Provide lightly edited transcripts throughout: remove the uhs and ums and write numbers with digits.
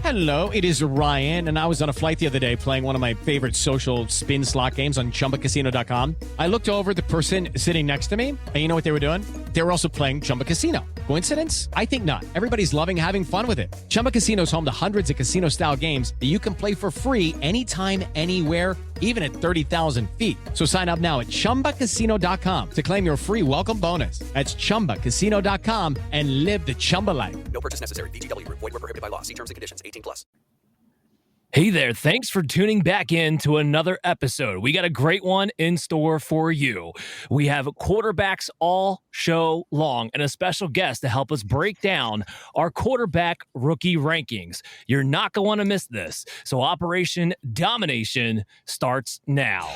Hello, it is Ryan, and I was on a flight the other day playing one of my favorite social spin slot games on ChumbaCasino.com. I looked over at the person sitting next to me, and you know what they were doing? They were also playing Chumba Casino. Coincidence? I think not. Everybody's loving having fun with it. Chumba Casino is home to hundreds of casino-style games that you can play for free anytime, anywhere, even at 30,000 feet. So sign up now at ChumbaCasino.com to claim your free welcome bonus. That's ChumbaCasino.com and live the Chumba life. No purchase necessary. VGW. Void where prohibited by law. See terms and conditions. 18+. Hey there, thanks for tuning back in to another episode. We got a great one in store for you. We have quarterbacks all show long and a special guest to help us break down our quarterback rookie rankings. You're not going to want to miss this. So Operation Domination starts now.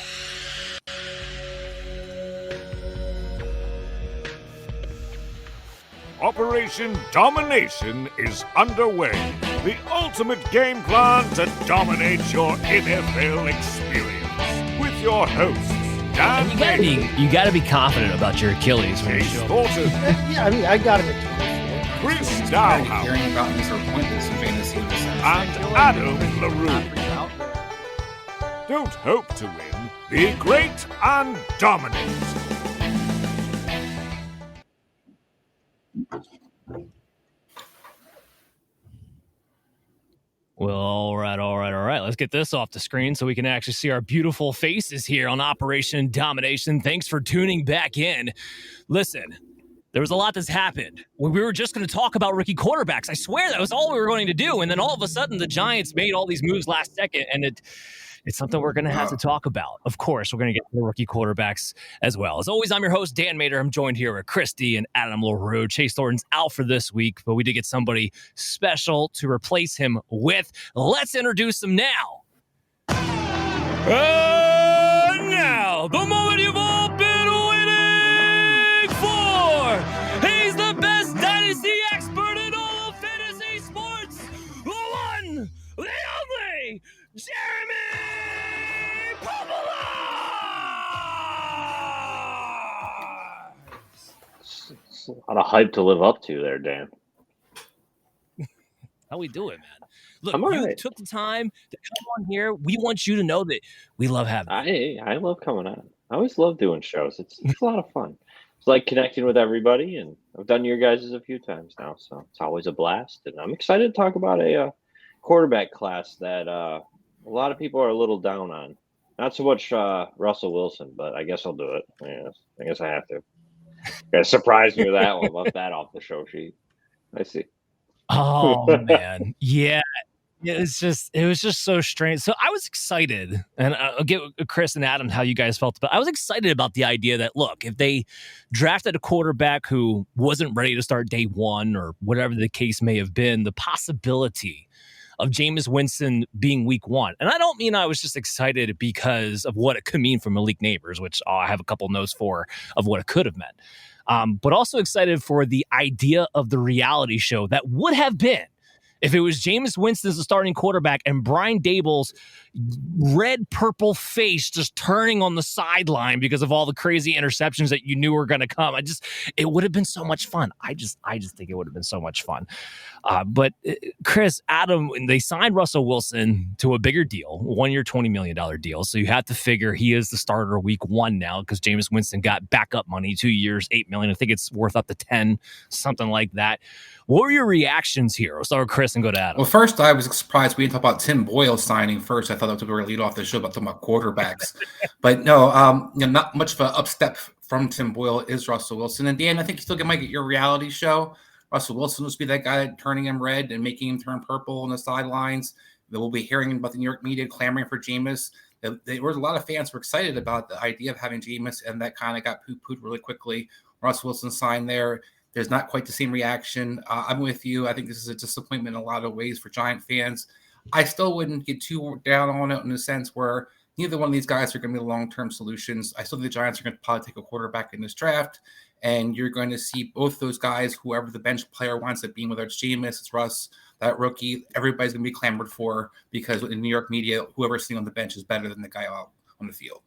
Operation Domination is underway. The ultimate game plan to dominate your NFL experience. With your hosts, Dan You gotta be confident about your Achilles when you Chase show up. Thornton, Yeah, I mean, I got him at Chris Hearing Stowhouse, about Mr. Pointless in fantasy in the sense and that Adam not pretty LaRue. out there. Don't hope to win. Be great and dominate. Well, all right. Let's get this off the screen so we can actually see our beautiful faces here on Operation Domination. Thanks for tuning back in. Listen, there was a lot that's happened. We were just going to talk about rookie quarterbacks. I swear that was all we were going to do. And then all of a sudden, the Giants made all these moves last second, and it's something we're going to have to talk about. Of course, we're going to get to the rookie quarterbacks as well. As always, I'm your host, Dan Mader. I'm joined here with Christy and Adam LaRue. Chase Thornton's out for this week, but we did get somebody special to replace him with. Let's introduce him now. Now, the moment you've all been waiting for. He's the best dynasty expert in all of fantasy sports. The one, the only, Jeremy Popielarz! It's a lot of hype to live up to there, Dan. How we doing, man? Look, I'm all you right. took the time to come on here. We want you to know that we love having you. I love coming on. I always love doing shows. It's a lot of fun. It's like connecting with everybody, and I've done your guys' a few times now, so it's always a blast. And I'm excited to talk about a quarterback class that a lot of people are a little down on. Not so much Russell Wilson, but I guess I'll do it. I guess I have to. You guys surprised me with that one. Left that off the show sheet. I see. Oh man, yeah. It was just so strange. So I was excited, and I'll get Chris and Adam how you guys felt, but I was excited about the idea that, look, if they drafted a quarterback who wasn't ready to start day one or whatever the case may have been, the possibility of Jameis Winston being week one. And I don't mean I was just excited because of what it could mean for Malik Neighbors, which I have a couple notes for of what it could have meant. But also excited for the idea of the reality show that would have been if it was Jameis Winston as the starting quarterback and Brian Daboll's red-purple face just turning on the sideline because of all the crazy interceptions that you knew were going to come. It would have been so much fun. I just think it would have been so much fun. But Chris, Adam, they signed Russell Wilson to a bigger deal, 1 year, $20 million deal. So you have to figure he is the starter week one now because Jameis Winston got backup money, 2 years, $8 million. I think it's worth up to 10, something like that. What were your reactions here? We'll start with Chris and go to Adam. Well, first, I was surprised we didn't talk about Tim Boyle signing first. I thought that was going to lead off the show about talking about quarterbacks. But no, not much of an upstep from Tim Boyle is Russell Wilson. And Dan, I think you still might get your reality show. Russell Wilson will be that guy turning him red and making him turn purple on the sidelines. That we'll be hearing about the New York media clamoring for Jameis. There were a lot of fans who were excited about the idea of having Jameis, and that kind of got poo-pooed really quickly. Russell Wilson signed there. There's not quite the same reaction. I'm with you. I think this is a disappointment in a lot of ways for Giant fans. I still wouldn't get too down on it in the sense where neither one of these guys are going to be long-term solutions. I still think the Giants are going to probably take a quarterback in this draft, and you're going to see both those guys, whoever the bench player wants it being, whether it's Jameis, it's Russ, that rookie, everybody's going to be clamored for because in New York media, whoever's sitting on the bench is better than the guy out on the field.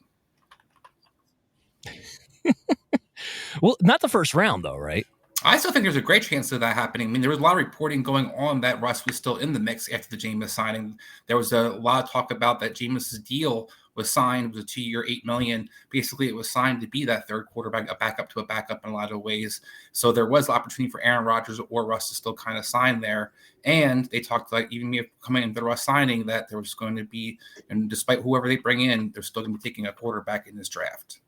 Well, not the first round, though, right? I still think there's a great chance of that happening. I mean, there was a lot of reporting going on that Russ was still in the mix after the Jameis signing. There was a lot of talk about that Jameis's deal was signed. It was a 2-year, $8 million. Basically, it was signed to be that third quarterback, a backup to a backup in a lot of ways. So there was opportunity for Aaron Rodgers or Russ to still kind of sign there. And they talked like even coming into the Russ signing that there was going to be, and despite whoever they bring in, they're still going to be taking a quarterback in this draft.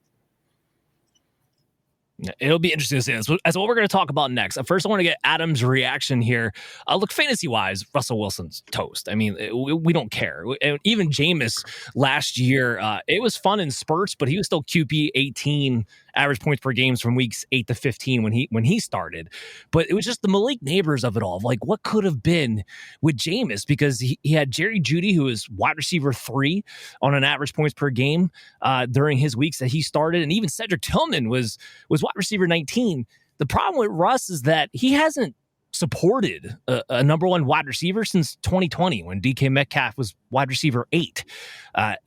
It'll be interesting to see this. That's what we're going to talk about next. First, I want to get Adam's reaction here. Look, fantasy-wise, Russell Wilson's toast. I mean, we don't care. Even Jameis last year, it was fun in spurts, but he was still QB 18 average points per games from weeks 8 to 15 when he started. But it was just the Malik Neighbors of it all. Like, what could have been with Jameis? Because he had Jerry Jeudy, who was wide receiver 3 on an average points per game during his weeks that he started. And even Cedric Tillman was wide receiver 19. The problem with Russ is that he hasn't supported a number one wide receiver since 2020 when DK Metcalf was wide receiver 8.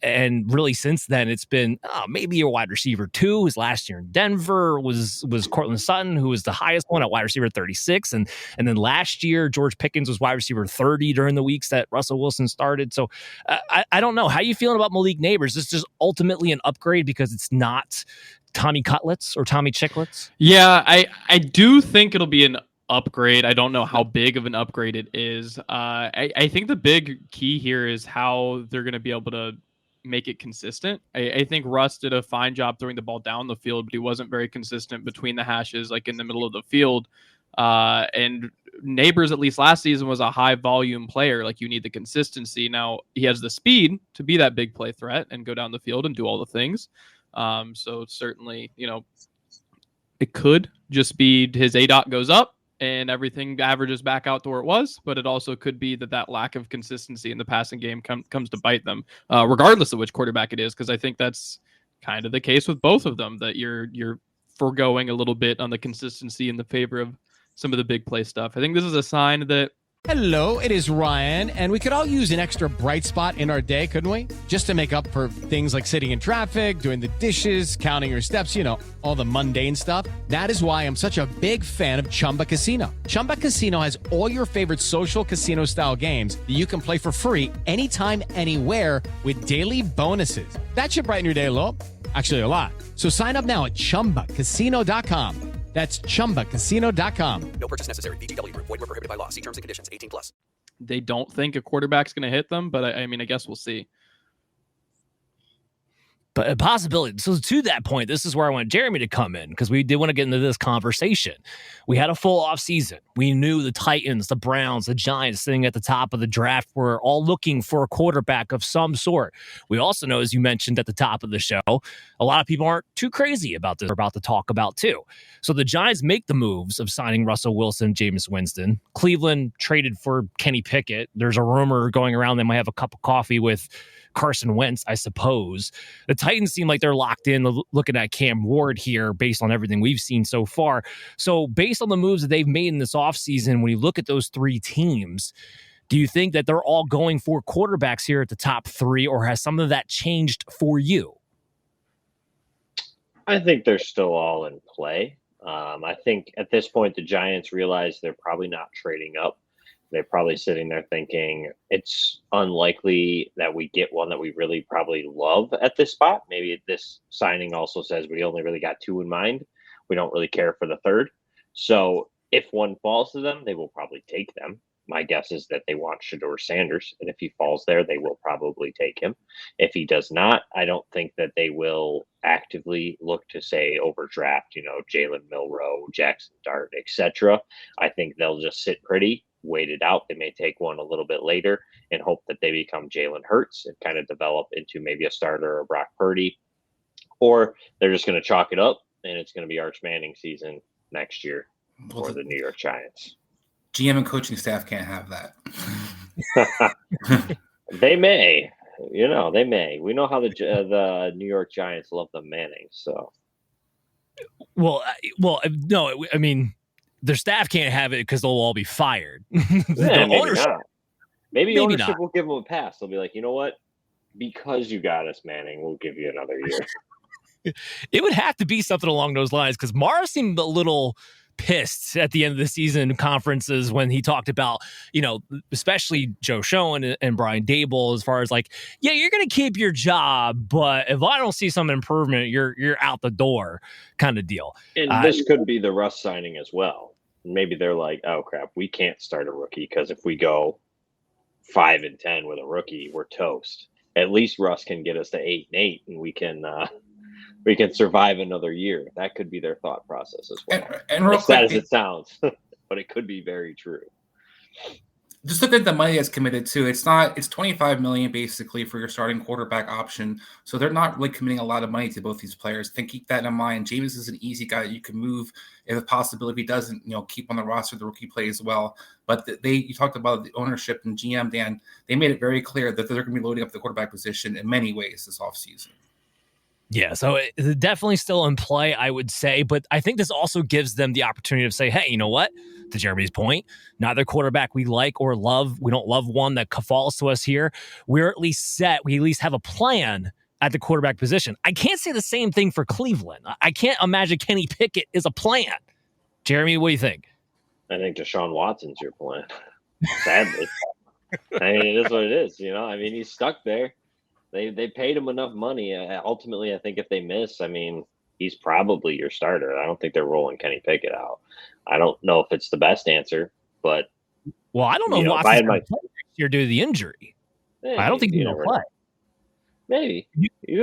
And really since then, it's been maybe a wide receiver 2. His last year in Denver was Cortland Sutton, who was the highest one at wide receiver 36. And then last year, George Pickens was wide receiver 30 during the weeks that Russell Wilson started. So I don't know. How you feeling about Malik Neighbors? This is ultimately an upgrade because it's not Tommy Cutlets or Tommy Chicklets? Yeah, I do think it'll be an upgrade. I don't know how big of an upgrade it is. I think the big key here is how they're going to be able to make it consistent. I think Russ did a fine job throwing the ball down the field, but he wasn't very consistent between the hashes, like in the middle of the field. And Neighbors, at least last season, was a high volume player. Like, you need the consistency. Now he has the speed to be that big play threat and go down the field and do all the things. So certainly, it could just be his ADOT goes up and everything averages back out to where it was, but it also could be that lack of consistency in the passing game comes to bite them, regardless of which quarterback it is, because I think that's kind of the case with both of them, that you're foregoing a little bit on the consistency in the favor of some of the big play stuff. I think this is a sign that Hello, it is Ryan, and we could all use an extra bright spot in our day, couldn't we? Just to make up for things like sitting in traffic, doing the dishes, counting your steps, all the mundane stuff. That is why I'm such a big fan of Chumba Casino. Chumba Casino has all your favorite social casino-style games that you can play for free anytime, anywhere with daily bonuses. That should brighten your day a little. Actually, a lot. So sign up now at ChumbaCasino.com. That's ChumbaCasino.com. No purchase necessary. VGW Group. Void where prohibited by law. See terms and conditions. 18+. they don't think a quarterback's going to hit them, but I mean, I guess we'll see. But a possibility. So to that point, this is where I want Jeremy to come in, because we did want to get into this conversation. We had a full offseason. We knew the Titans, the Browns, the Giants sitting at the top of the draft were all looking for a quarterback of some sort. We also know, as you mentioned at the top of the show, a lot of people aren't too crazy about this. We're about to talk about too. So the Giants make the moves of signing Russell Wilson, Jameis Winston. Cleveland traded for Kenny Pickett. There's a rumor going around they might have a cup of coffee with Carson Wentz, I suppose. The Titans seem like they're locked in looking at Cam Ward here based on everything we've seen so far. So based on the moves that they've made in this offseason, when you look at those three teams, do you think that they're all going for quarterbacks here at the top three, or has some of that changed for you? I think they're still all in play. I think at this point, the Giants realize they're probably not trading up. They're probably sitting there thinking it's unlikely that we get one that we really probably love at this spot. Maybe this signing also says we only really got two in mind. We don't really care for the third. So if one falls to them, they will probably take them. My guess is that they want Shador Sanders, and if he falls there, they will probably take him. If he does not, I don't think that they will actively look to say overdraft, Jalen, Milroe, Jackson Dart, etc. I think they'll just sit pretty, wait it out. They may take one a little bit later and hope that they become Jalen Hurts and kind of develop into maybe a starter or Brock Purdy, or they're just going to chalk it up and it's going to be Arch Manning season next year for the New York Giants. GM and coaching staff can't have that. They may, they may. We know how the New York Giants love the Manning. So, well, no. I mean, their staff can't have it because they'll all be fired. Yeah, maybe ownership not. will give them a pass. They'll be like, you know what? Because you got us, Manning, we'll give you another year. It would have to be something along those lines, because Mara seemed a little pissed at the end of the season conferences when he talked about, especially Joe Shough and Brian Dable, as far as like, yeah, you're going to keep your job, but if I don't see some improvement, you're out the door kind of deal. And this could be the Russ signing as well. Maybe they're like, oh crap, we can't start a rookie because if we go 5-10 with a rookie, we're toast. At least Russ can get us to 8-8, and we can survive another year. That could be their thought process as well. And real as quick, sad as it sounds, but it could be very true. Just look at the money that's committed to. It's $25 million basically for your starting quarterback option. So they're not really committing a lot of money to both these players. Then keep that in mind. James is an easy guy that you can move if a possibility doesn't, keep on the roster. The rookie plays well. But you talked about the ownership and GM, Dan. They made it very clear that they're going to be loading up the quarterback position in many ways this offseason. Yeah, so it's definitely still in play, I would say. But I think this also gives them the opportunity to say, hey, you know what? To Jeremy's point, neither quarterback we like or love. We don't love one that falls to us here. We're at least set. We at least have a plan at the quarterback position. I can't say the same thing for Cleveland. I can't imagine Kenny Pickett is a plan. Jeremy, what do you think? I think Deshaun Watson's your plan. Sadly. I mean, it is what it is. He's stuck there. They paid him enough money. Ultimately, I think if they miss, he's probably your starter. I don't think they're rolling Kenny Pickett out. I don't know if it's the best answer, but I don't know if Watson's going to play next year due to the injury. I don't think he's going to play. Maybe.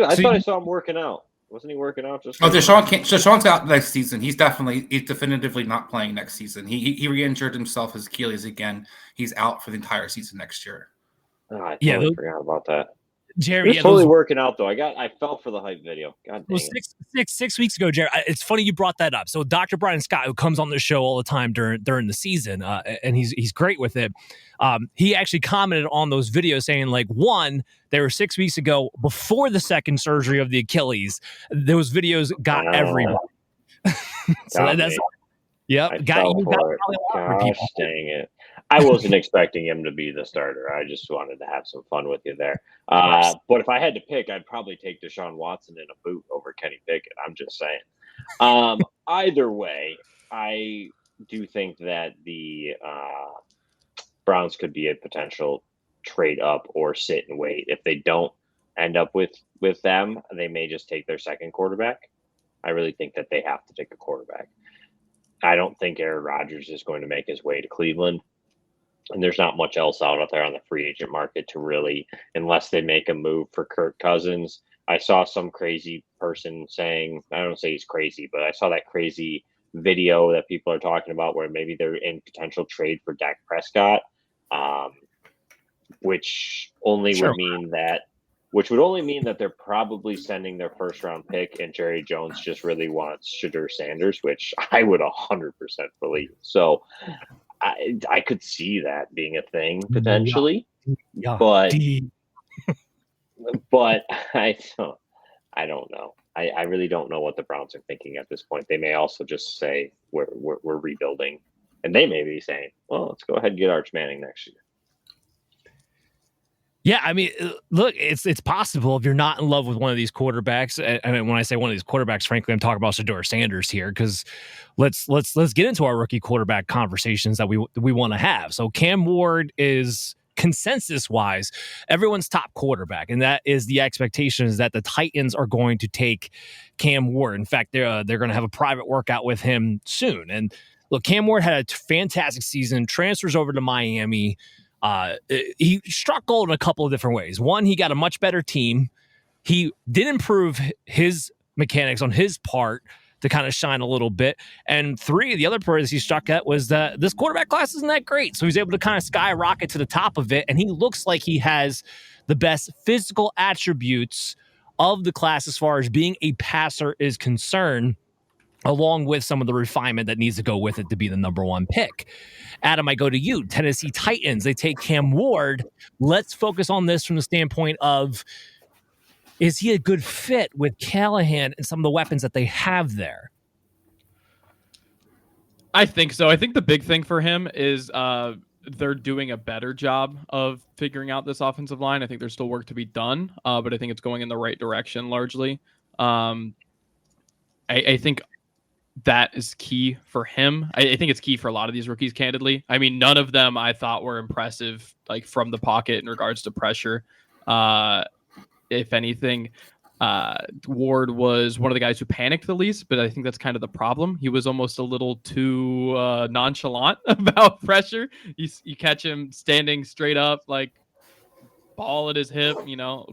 I thought I saw him working out. Wasn't he working out just? Deshaun's out next season. He's definitively not playing next season. He re-injured himself his Achilles again. He's out for the entire season next year. Oh, I totally forgot about that. Jeremy, he's totally working out though. I fell for the hype video. God dang it. 6 weeks ago, Jerry. It's funny you brought that up. So Dr. Brian Scott, who comes on the show all the time during the season, and he's great with it. He actually commented on those videos saying, like, one, they were 6 weeks ago before the second surgery of the Achilles. Those videos got everybody. So that's yep. Gosh, dang it. I wasn't expecting him to be the starter. I just wanted to have some fun with you there. But if I had to pick, I'd probably take Deshaun Watson in a boot over Kenny Pickett. I'm just saying. Either way, I do think that the Browns could be a potential trade up or sit and wait. If they don't end up with them, they may just take their second quarterback. I really think that they have to take a quarterback. I don't think Aaron Rodgers is going to make his way to Cleveland. And there's not much else out there on the free agent market to really, unless they make a move for Kirk Cousins. I saw some crazy person saying, I don't say he's crazy, but I saw that crazy video that people are talking about where maybe they're in potential trade for Dak Prescott, which would only mean that they're probably sending their first round pick, and Jerry Jones just really wants Shedeur Sanders, which I would 100% believe. So I could see that being a thing potentially, but I don't know. I really don't know what the Browns are thinking at this point. They may also just say we're rebuilding, and they may be saying, well, let's go ahead and get Arch Manning next year. Yeah, I mean, look, it's possible if you're not in love with one of these quarterbacks. I mean, when I say one of these quarterbacks, frankly, I'm talking about Shador Sanders here, because let's get into our rookie quarterback conversations that we want to have. So Cam Ward is consensus-wise everyone's top quarterback, and that is the expectation is that the Titans are going to take Cam Ward. In fact, they're going to have a private workout with him soon. And look, Cam Ward had a fantastic season, transfers over to Miami. He struck gold in a couple of different ways. One, he got a much better team. He did improve his mechanics on his part to kind of shine a little bit. And three, the other part he struck at was that this quarterback class isn't that great. So he's able to kind of skyrocket to the top of it. And he looks like he has the best physical attributes of the class as far as being a passer is concerned, along with some of the refinement that needs to go with it to be the number one pick. Adam, I go to you. Tennessee Titans, they take Cam Ward. Let's focus on this from the standpoint of, is he a good fit with Callahan and some of the weapons that they have there? I think so. I think the big thing for him is they're doing a better job of figuring out this offensive line. I think there's still work to be done, but I think it's going in the right direction largely. I think that is key for him. I think it's key for a lot of these rookies, candidly. I mean, none of them I thought were impressive, like from the pocket in regards to pressure. If anything, Ward was one of the guys who panicked the least, but I think that's kind of the problem. He was almost a little too nonchalant about pressure. You catch him standing straight up, like ball at his hip,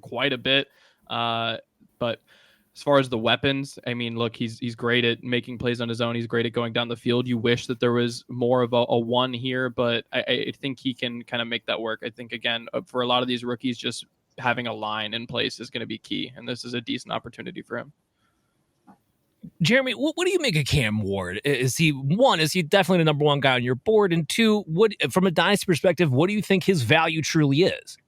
quite a bit. But as far as the weapons, I mean, look, he's great at making plays on his own. He's great at going down the field. You wish that there was more of a one here, but I think he can kind of make that work. I think, again, for a lot of these rookies, just having a line in place is going to be key, and this is a decent opportunity for him. Jeremy, what do you make of Cam Ward? Is he definitely the number one guy on your board? And two, from a dynasty perspective, what do you think his value truly is?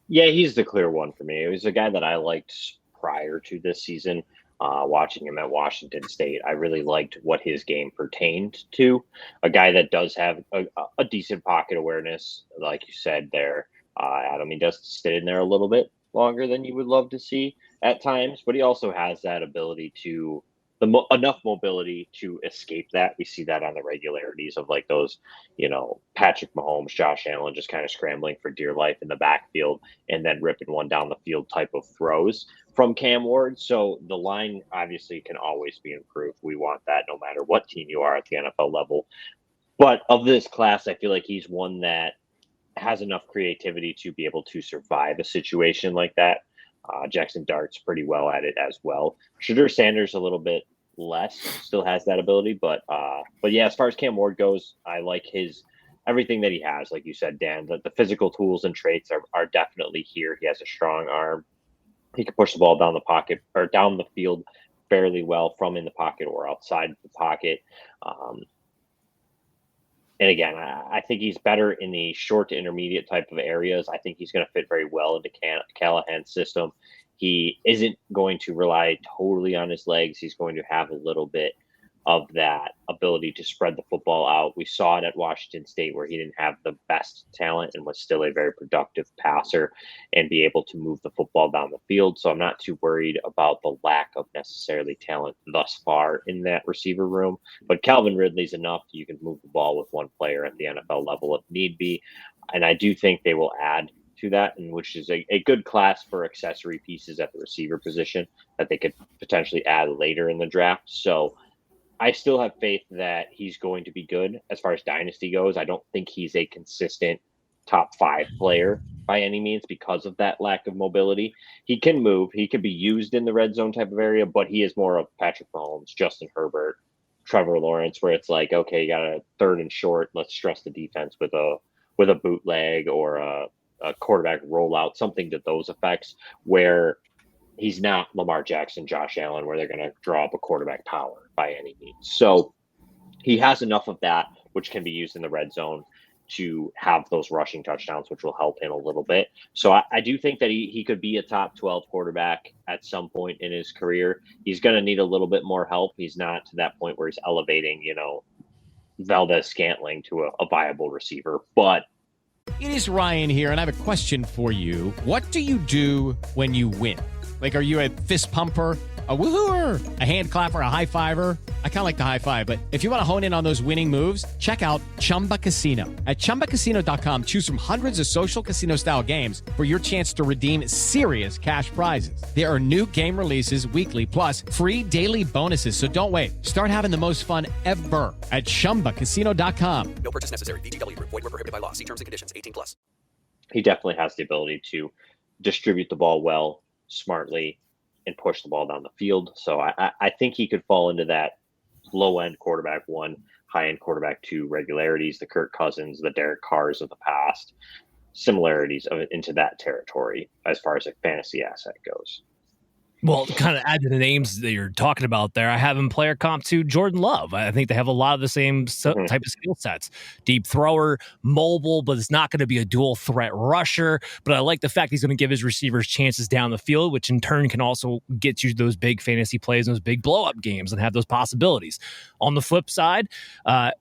Yeah, he's the clear one for me. He was a guy that I liked prior to this season. Watching him at Washington State, I really liked what his game pertained to. A guy that does have a decent pocket awareness, like you said there, Adam. He does sit in there a little bit longer than you would love to see at times, but he also has that ability to enough mobility to escape that. We see that on the regularities of like those, Patrick Mahomes, Josh Allen just kind of scrambling for dear life in the backfield and then ripping one down the field type of throws from Cam Ward. So the line obviously can always be improved. We want that no matter what team you are at the NFL level. But of this class, I feel like he's one that has enough creativity to be able to survive a situation like that. Jackson Dart's pretty well at it as well. Shedeur Sanders a little bit less, still has that ability, but yeah, as far as Cam Ward goes, I like everything that he has. Like you said, Dan, the physical tools and traits are definitely here. He has a strong arm. He can push the ball down the pocket or down the field fairly well from in the pocket or outside the pocket. And again, I think he's better in the short to intermediate type of areas. I think he's going to fit very well into Callahan's system. He isn't going to rely totally on his legs. He's going to have a little bit of that ability to spread the football out. We saw it at Washington State where he didn't have the best talent and was still a very productive passer and be able to move the football down the field. So I'm not too worried about the lack of necessarily talent thus far in that receiver room. But Calvin Ridley's enough. You can move the ball with one player at the NFL level if need be. And I do think they will add to that, and which is a good class for accessory pieces at the receiver position that they could potentially add later in the draft. So I still have faith that he's going to be good as far as dynasty goes. I don't think he's a consistent top 5 player by any means because of that lack of mobility. He can move. He could be used in the red zone type of area, but he is more of Patrick Mahomes, Justin Herbert, Trevor Lawrence, where it's like, okay, you got a third and short. Let's stress the defense with a bootleg or a quarterback rollout, something to those effects, where he's not Lamar Jackson, Josh Allen, where they're going to draw up a quarterback power by any means. So he has enough of that, which can be used in the red zone to have those rushing touchdowns, which will help him a little bit. So I do think that he could be a top 12 quarterback at some point in his career. He's going to need a little bit more help. He's not to that point where he's elevating, Valdez-Scantling to a viable receiver, but It is Ryan here, and I have a question for you. What do you do when you win? Like, are you a fist pumper, a woohooer, a hand clapper, a high fiver? I kind of like the high five, but if you want to hone in on those winning moves, check out Chumba Casino. At ChumbaCasino.com, choose from hundreds of social casino-style games for your chance to redeem serious cash prizes. There are new game releases weekly, plus free daily bonuses. So don't wait. Start having the most fun ever at ChumbaCasino.com. No purchase necessary. VGW Group. Void where prohibited by law. See terms and conditions. 18+. He definitely has the ability to distribute the ball well, smartly, and push the ball down the field. So I think he could fall into that low-end quarterback 1, high-end quarterback 2 regularities, the Kirk Cousins, the Derek Carrs of the past, similarities into that territory as far as a fantasy asset goes. Well, kind of add to the names that you're talking about there, I have him player comp to Jordan Love. I think they have a lot of the same type of skill sets. Deep thrower, mobile, but it's not going to be a dual threat rusher. But I like the fact he's going to give his receivers chances down the field, which in turn can also get you those big fantasy plays and those big blow-up games and have those possibilities. On the flip side,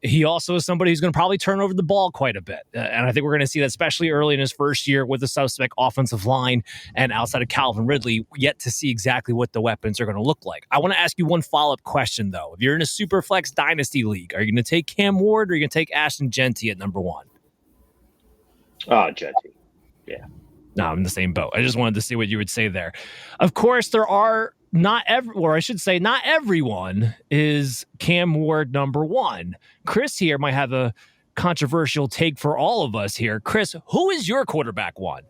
he also is somebody who's going to probably turn over the ball quite a bit. And I think we're going to see that especially early in his first year with the suspect offensive line and outside of Calvin Ridley, yet to see exactly exactly what the weapons are going to look like. I want to ask you one follow-up question, though. If you're in a Superflex Dynasty League, are you going to take Cam Ward or are you going to take Ashton Genty at number 1? Genty. Yeah. No, I'm in the same boat. I just wanted to see what you would say there. Of course, there are not everyone is Cam Ward number 1. Chris here might have a controversial take for all of us here. Chris, who is your quarterback 1?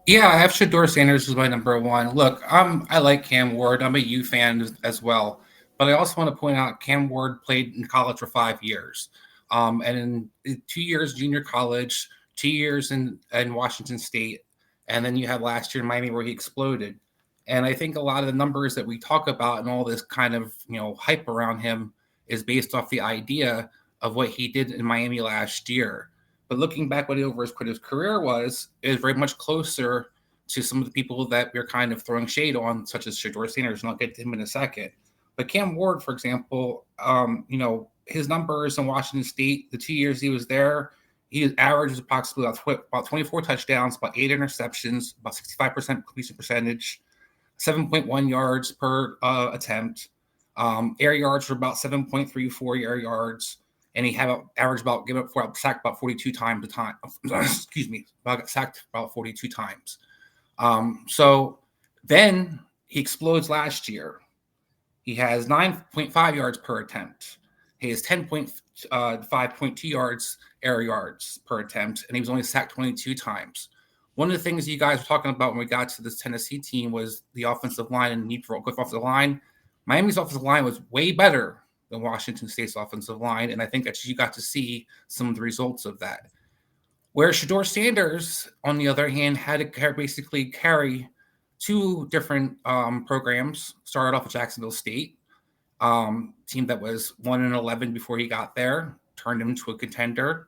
Yeah, I have Shador Sanders as my number 1. Look, I like Cam Ward. I'm a U fan as well. But I also want to point out Cam Ward played in college for 5 years. And in 2 years junior college, 2 years in Washington State, and then you had last year in Miami where he exploded. And I think a lot of the numbers that we talk about and all this kind of hype around him is based off the idea of what he did in Miami last year. But looking back what his career was very much closer to some of the people that we're kind of throwing shade on, such as Shedeur Sanders, and I'll get to him in a second. But Cam Ward, for example, his numbers in Washington State, the 2 years he was there, his average was approximately about 24 touchdowns, about 8 interceptions, about 65% completion percentage, 7.1 yards per attempt. Air yards were about 7.34 air yards. And he had an average sacked about 42 times a time. Excuse me, sacked about 42 times. So then he explodes last year. He has 9.5 yards per attempt. He has 5.2 yards air yards per attempt, and he was only sacked 22 times. One of the things you guys were talking about when we got to this Tennessee team was the offensive line and the need for a good offensive line. Miami's offensive line was way better than Washington State's offensive line, and I think that you got to see some of the results of that. Where Shador Sanders, on the other hand, had to basically carry 2 different programs. Started off at Jacksonville State, team that was 1-11 before he got there, turned him into a contender.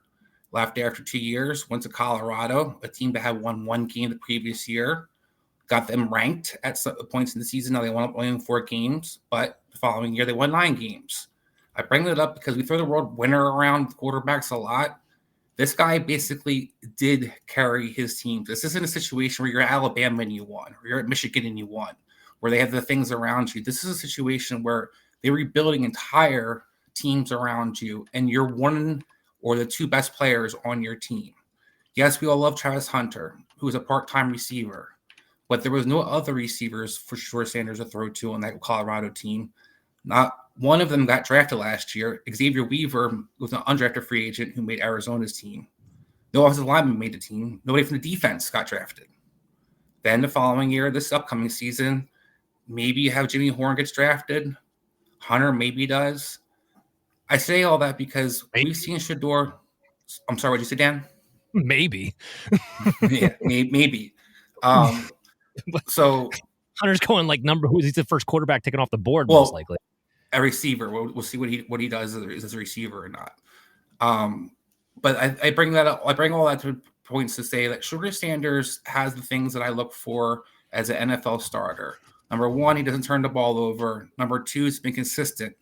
Left after 2 years, went to Colorado, a team that had won 1 game the previous year. Got them ranked at some points in the season. Now they won up winning 4 games, but the following year they won 9 games. I bring it up because we throw the word winner around with quarterbacks a lot. This guy basically did carry his team. This isn't a situation where you're at Alabama and you won, or you're at Michigan and you won, where they have the things around you. This is a situation where they're rebuilding entire teams around you, and you're one or the 2 best players on your team. Yes, we all love Travis Hunter, who is a part-time receiver, but there was no other receivers for Shedeur Sanders to throw to on that Colorado team. Not one of them got drafted last year. Xavier Weaver was an undrafted free agent who made Arizona's team. No offensive lineman made the team. Nobody from the defense got drafted. Then the following year, this upcoming season, maybe you have Jimmy Horn gets drafted. Hunter maybe does. I say all that because we've seen Shedeur. I'm sorry, what did you say, Dan? Maybe. Yeah, maybe. So Hunter's going he's the first quarterback taken off the board, most likely. A receiver. We'll see what he does as a receiver or not. But I bring that up. I bring all that to points to say that Shedeur Sanders has the things that I look for as an NFL starter. Number 1, he doesn't turn the ball over. Number 2, he's been consistent.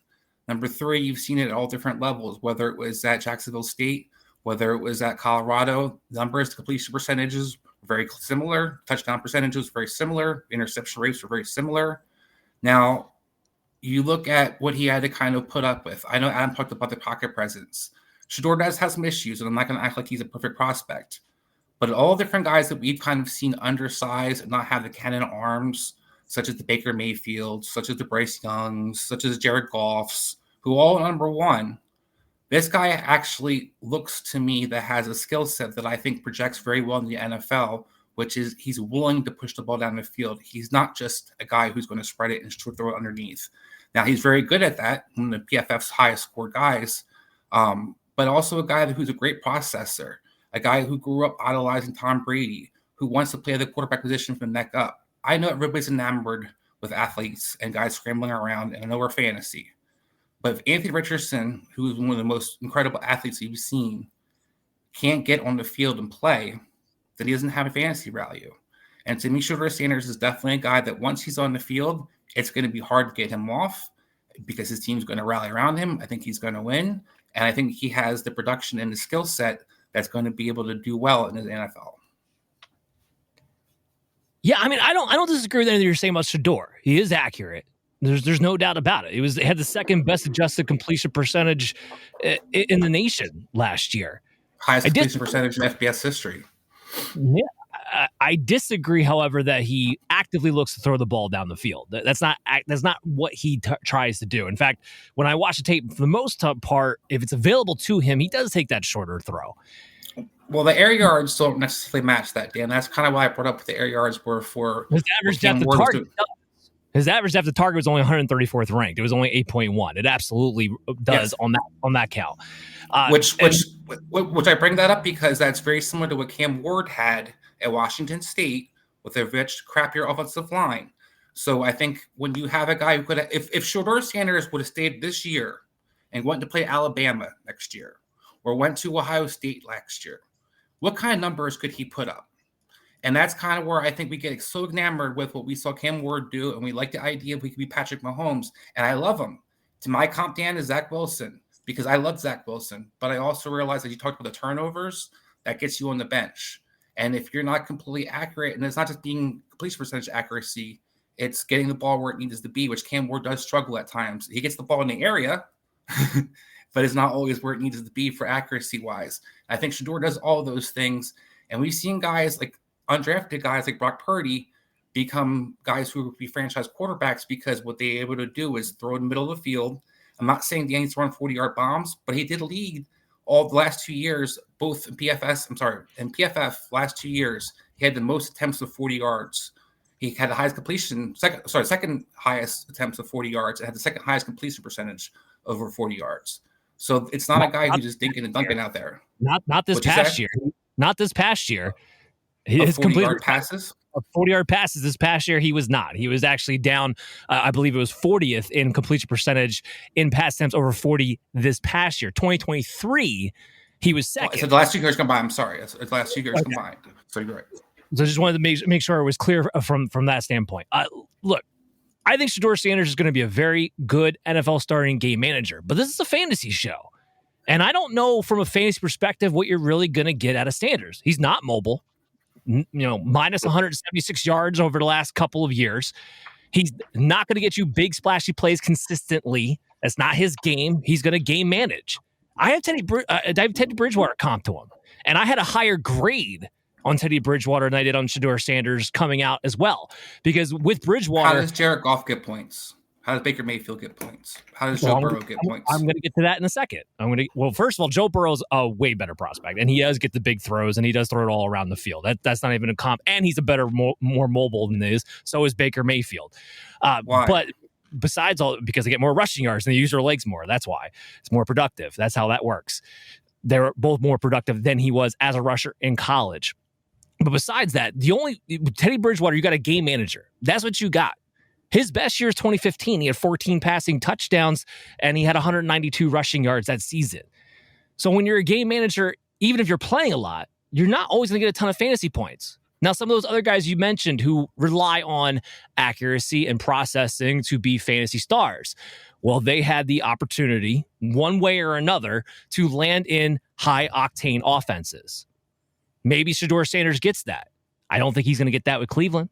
Number 3, you've seen it at all different levels, whether it was at Jacksonville State, whether it was at Colorado. Numbers, completion percentages were very similar. Touchdown percentages were very similar. Interception rates were very similar. Now, you look at what he had to kind of put up with. I know Adam talked about the pocket presence. Shedeur does have some issues, and I'm not going to act like he's a perfect prospect. But all different guys that we've kind of seen undersized and not have the cannon arms, such as the Baker Mayfields, such as the Bryce Youngs, such as Jared Goffs, who all number 1. This guy actually looks to me that has a skill set that I think projects very well in the NFL, which is he's willing to push the ball down the field. He's not just a guy who's going to spread it and throw it underneath. Now, he's very good at that, one of the PFF's highest scored guys, but also a guy who's a great processor, a guy who grew up idolizing Tom Brady, who wants to play the quarterback position from the neck up. I know everybody's enamored with athletes and guys scrambling around, and I know we're fantasy. But if Anthony Richardson, who is one of the most incredible athletes you've seen, can't get on the field and play, then he doesn't have a fantasy value. And to me, Shedeur Sanders is definitely a guy that once he's on the field, it's going to be hard to get him off because his team's going to rally around him. I think he's going to win. And I think he has the production and the skill set that's going to be able to do well in the NFL. Yeah, I mean, I don't disagree with anything you're saying about Shedeur. He is accurate. There's no doubt about it. It had the second best adjusted completion percentage in the nation last year. Highest completion percentage in FBS history. Yeah. I disagree, however, that he actively looks to throw the ball down the field. That's not what he tries to do. In fact, when I watch the tape, for the most part, if it's available to him, he does take that shorter throw. Well, the air yards don't necessarily match that, Dan. That's kind of why I brought up the air yards were for his average depth of target. His average depth of target was only 134th ranked. It was only 8.1. It absolutely does on that count. Which I bring that up because that's very similar to what Cam Ward had at Washington State with a rich, crappier offensive line. So I think when you have a guy who could, if Shador Sanders would have stayed this year and went to play Alabama next year, or went to Ohio State last year, what kind of numbers could he put up? And that's kind of where I think we get so enamored with what we saw Cam Ward do, and we like the idea of we could be Patrick Mahomes, and I love him. To my comp, Dan, is Zach Wilson, because I love Zach Wilson, but I also realize that you talked about the turnovers, that gets you on the bench. And if you're not completely accurate, and it's not just being completion percentage accuracy, it's getting the ball where it needs to be, which Cam Ward does struggle at times. He gets the ball in the area, but it's not always where it needs to be for accuracy-wise. I think Shedeur does all of those things, and we've seen guys like undrafted guys like Brock Purdy become guys who would be franchise quarterbacks because what they're able to do is throw in the middle of the field. I'm not saying Danny's throwing 40-yard bombs, but he did lead all the last 2 years, both in PFF last 2 years, he had the most attempts of 40 yards. He had the highest completion, second highest attempts of 40 yards, and had the second highest completion percentage over 40 yards. So it's not a guy who's just dinking and dunking out there. Not this past year. Not this past year. His 40-yard passes? 40-yard passes this past year, he was not. He was actually down, I believe it was 40th in completion percentage in pass attempts over 40 this past year. 2023, he was second. So the last 2 years combined, I'm sorry. It's the last 2 years combined. So you're right. So I just wanted to make sure it was clear from that standpoint. Look, I think Shador Sanders is going to be a very good NFL starting game manager, but this is a fantasy show. And I don't know from a fantasy perspective what you're really going to get out of Sanders. He's not mobile. Minus 176 yards over the last couple of years. He's not going to get you big splashy plays consistently. That's not his game. He's going to game manage. I have Teddy Bridgewater comp to him, and I had a higher grade on Teddy Bridgewater than I did on Shedeur Sanders coming out as well. Because with Bridgewater, how does Jared Goff get points? How does Baker Mayfield get points? How does Joe Burrow get points? I'm going to get to that in a second. First of all, Joe Burrow's a way better prospect, and he does get the big throws, and he does throw it all around the field. That's not even a comp, and he's a better, more mobile than is. So is Baker Mayfield. Why? But besides all, because they get more rushing yards and they use their legs more. That's why it's more productive. That's how that works. They're both more productive than he was as a rusher in college. But besides that, Teddy Bridgewater, you got a game manager. That's what you got. His best year is 2015. He had 14 passing touchdowns, and he had 192 rushing yards that season. So when you're a game manager, even if you're playing a lot, you're not always going to get a ton of fantasy points. Now, some of those other guys you mentioned who rely on accuracy and processing to be fantasy stars, well, they had the opportunity, one way or another, to land in high-octane offenses. Maybe Shedeur Sanders gets that. I don't think he's going to get that with Cleveland.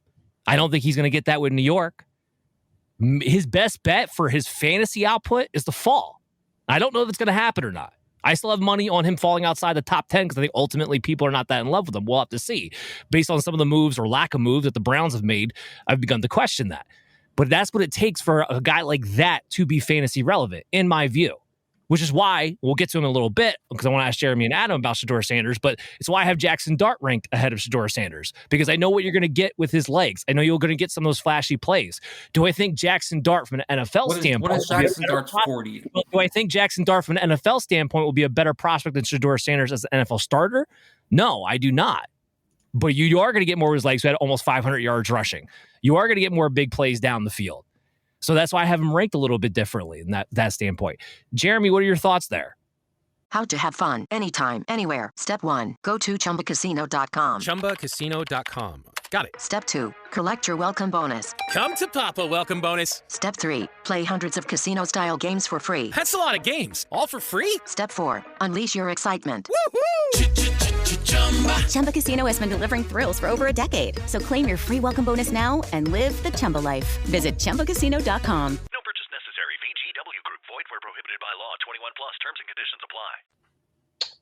I don't think he's going to get that with New York. His best bet for his fantasy output is to fall. I don't know if it's going to happen or not. I still have money on him falling outside the top 10 because I think ultimately people are not that in love with him. We'll have to see. Based on some of the moves or lack of moves that the Browns have made, I've begun to question that. But that's what it takes for a guy like that to be fantasy relevant, in my view. Which is why, we'll get to him in a little bit, because I want to ask Jeremy and Adam about Shedeur Sanders, but it's why I have Jackson Dart ranked ahead of Shedeur Sanders, because I know what you're going to get with his legs. I know you're going to get some of those flashy plays. Do I think Jackson Dart from an NFL standpoint... What is Jackson Dart's 40? Do I think Jackson Dart from an NFL standpoint will be a better prospect than Shedeur Sanders as an NFL starter? No, I do not. But you are going to get more of his legs, who had almost 500 yards rushing. You are going to get more big plays down the field. So that's why I have him ranked a little bit differently in that standpoint. Jeremy, what are your thoughts there? How to have fun anytime, anywhere. Step 1, go to ChumbaCasino.com. ChumbaCasino.com. Got it. Step 2, collect your welcome bonus. Come to Papa welcome bonus. Step 3, play hundreds of casino-style games for free. That's a lot of games. All for free? Step 4, unleash your excitement. Woohoo! Chumba Casino has been delivering thrills for over a decade. So claim your free welcome bonus now and live the Chumba life. Visit ChumbaCasino.com. No purchase necessary. VGW Group. Void where prohibited by law. 21 plus. Terms and conditions apply.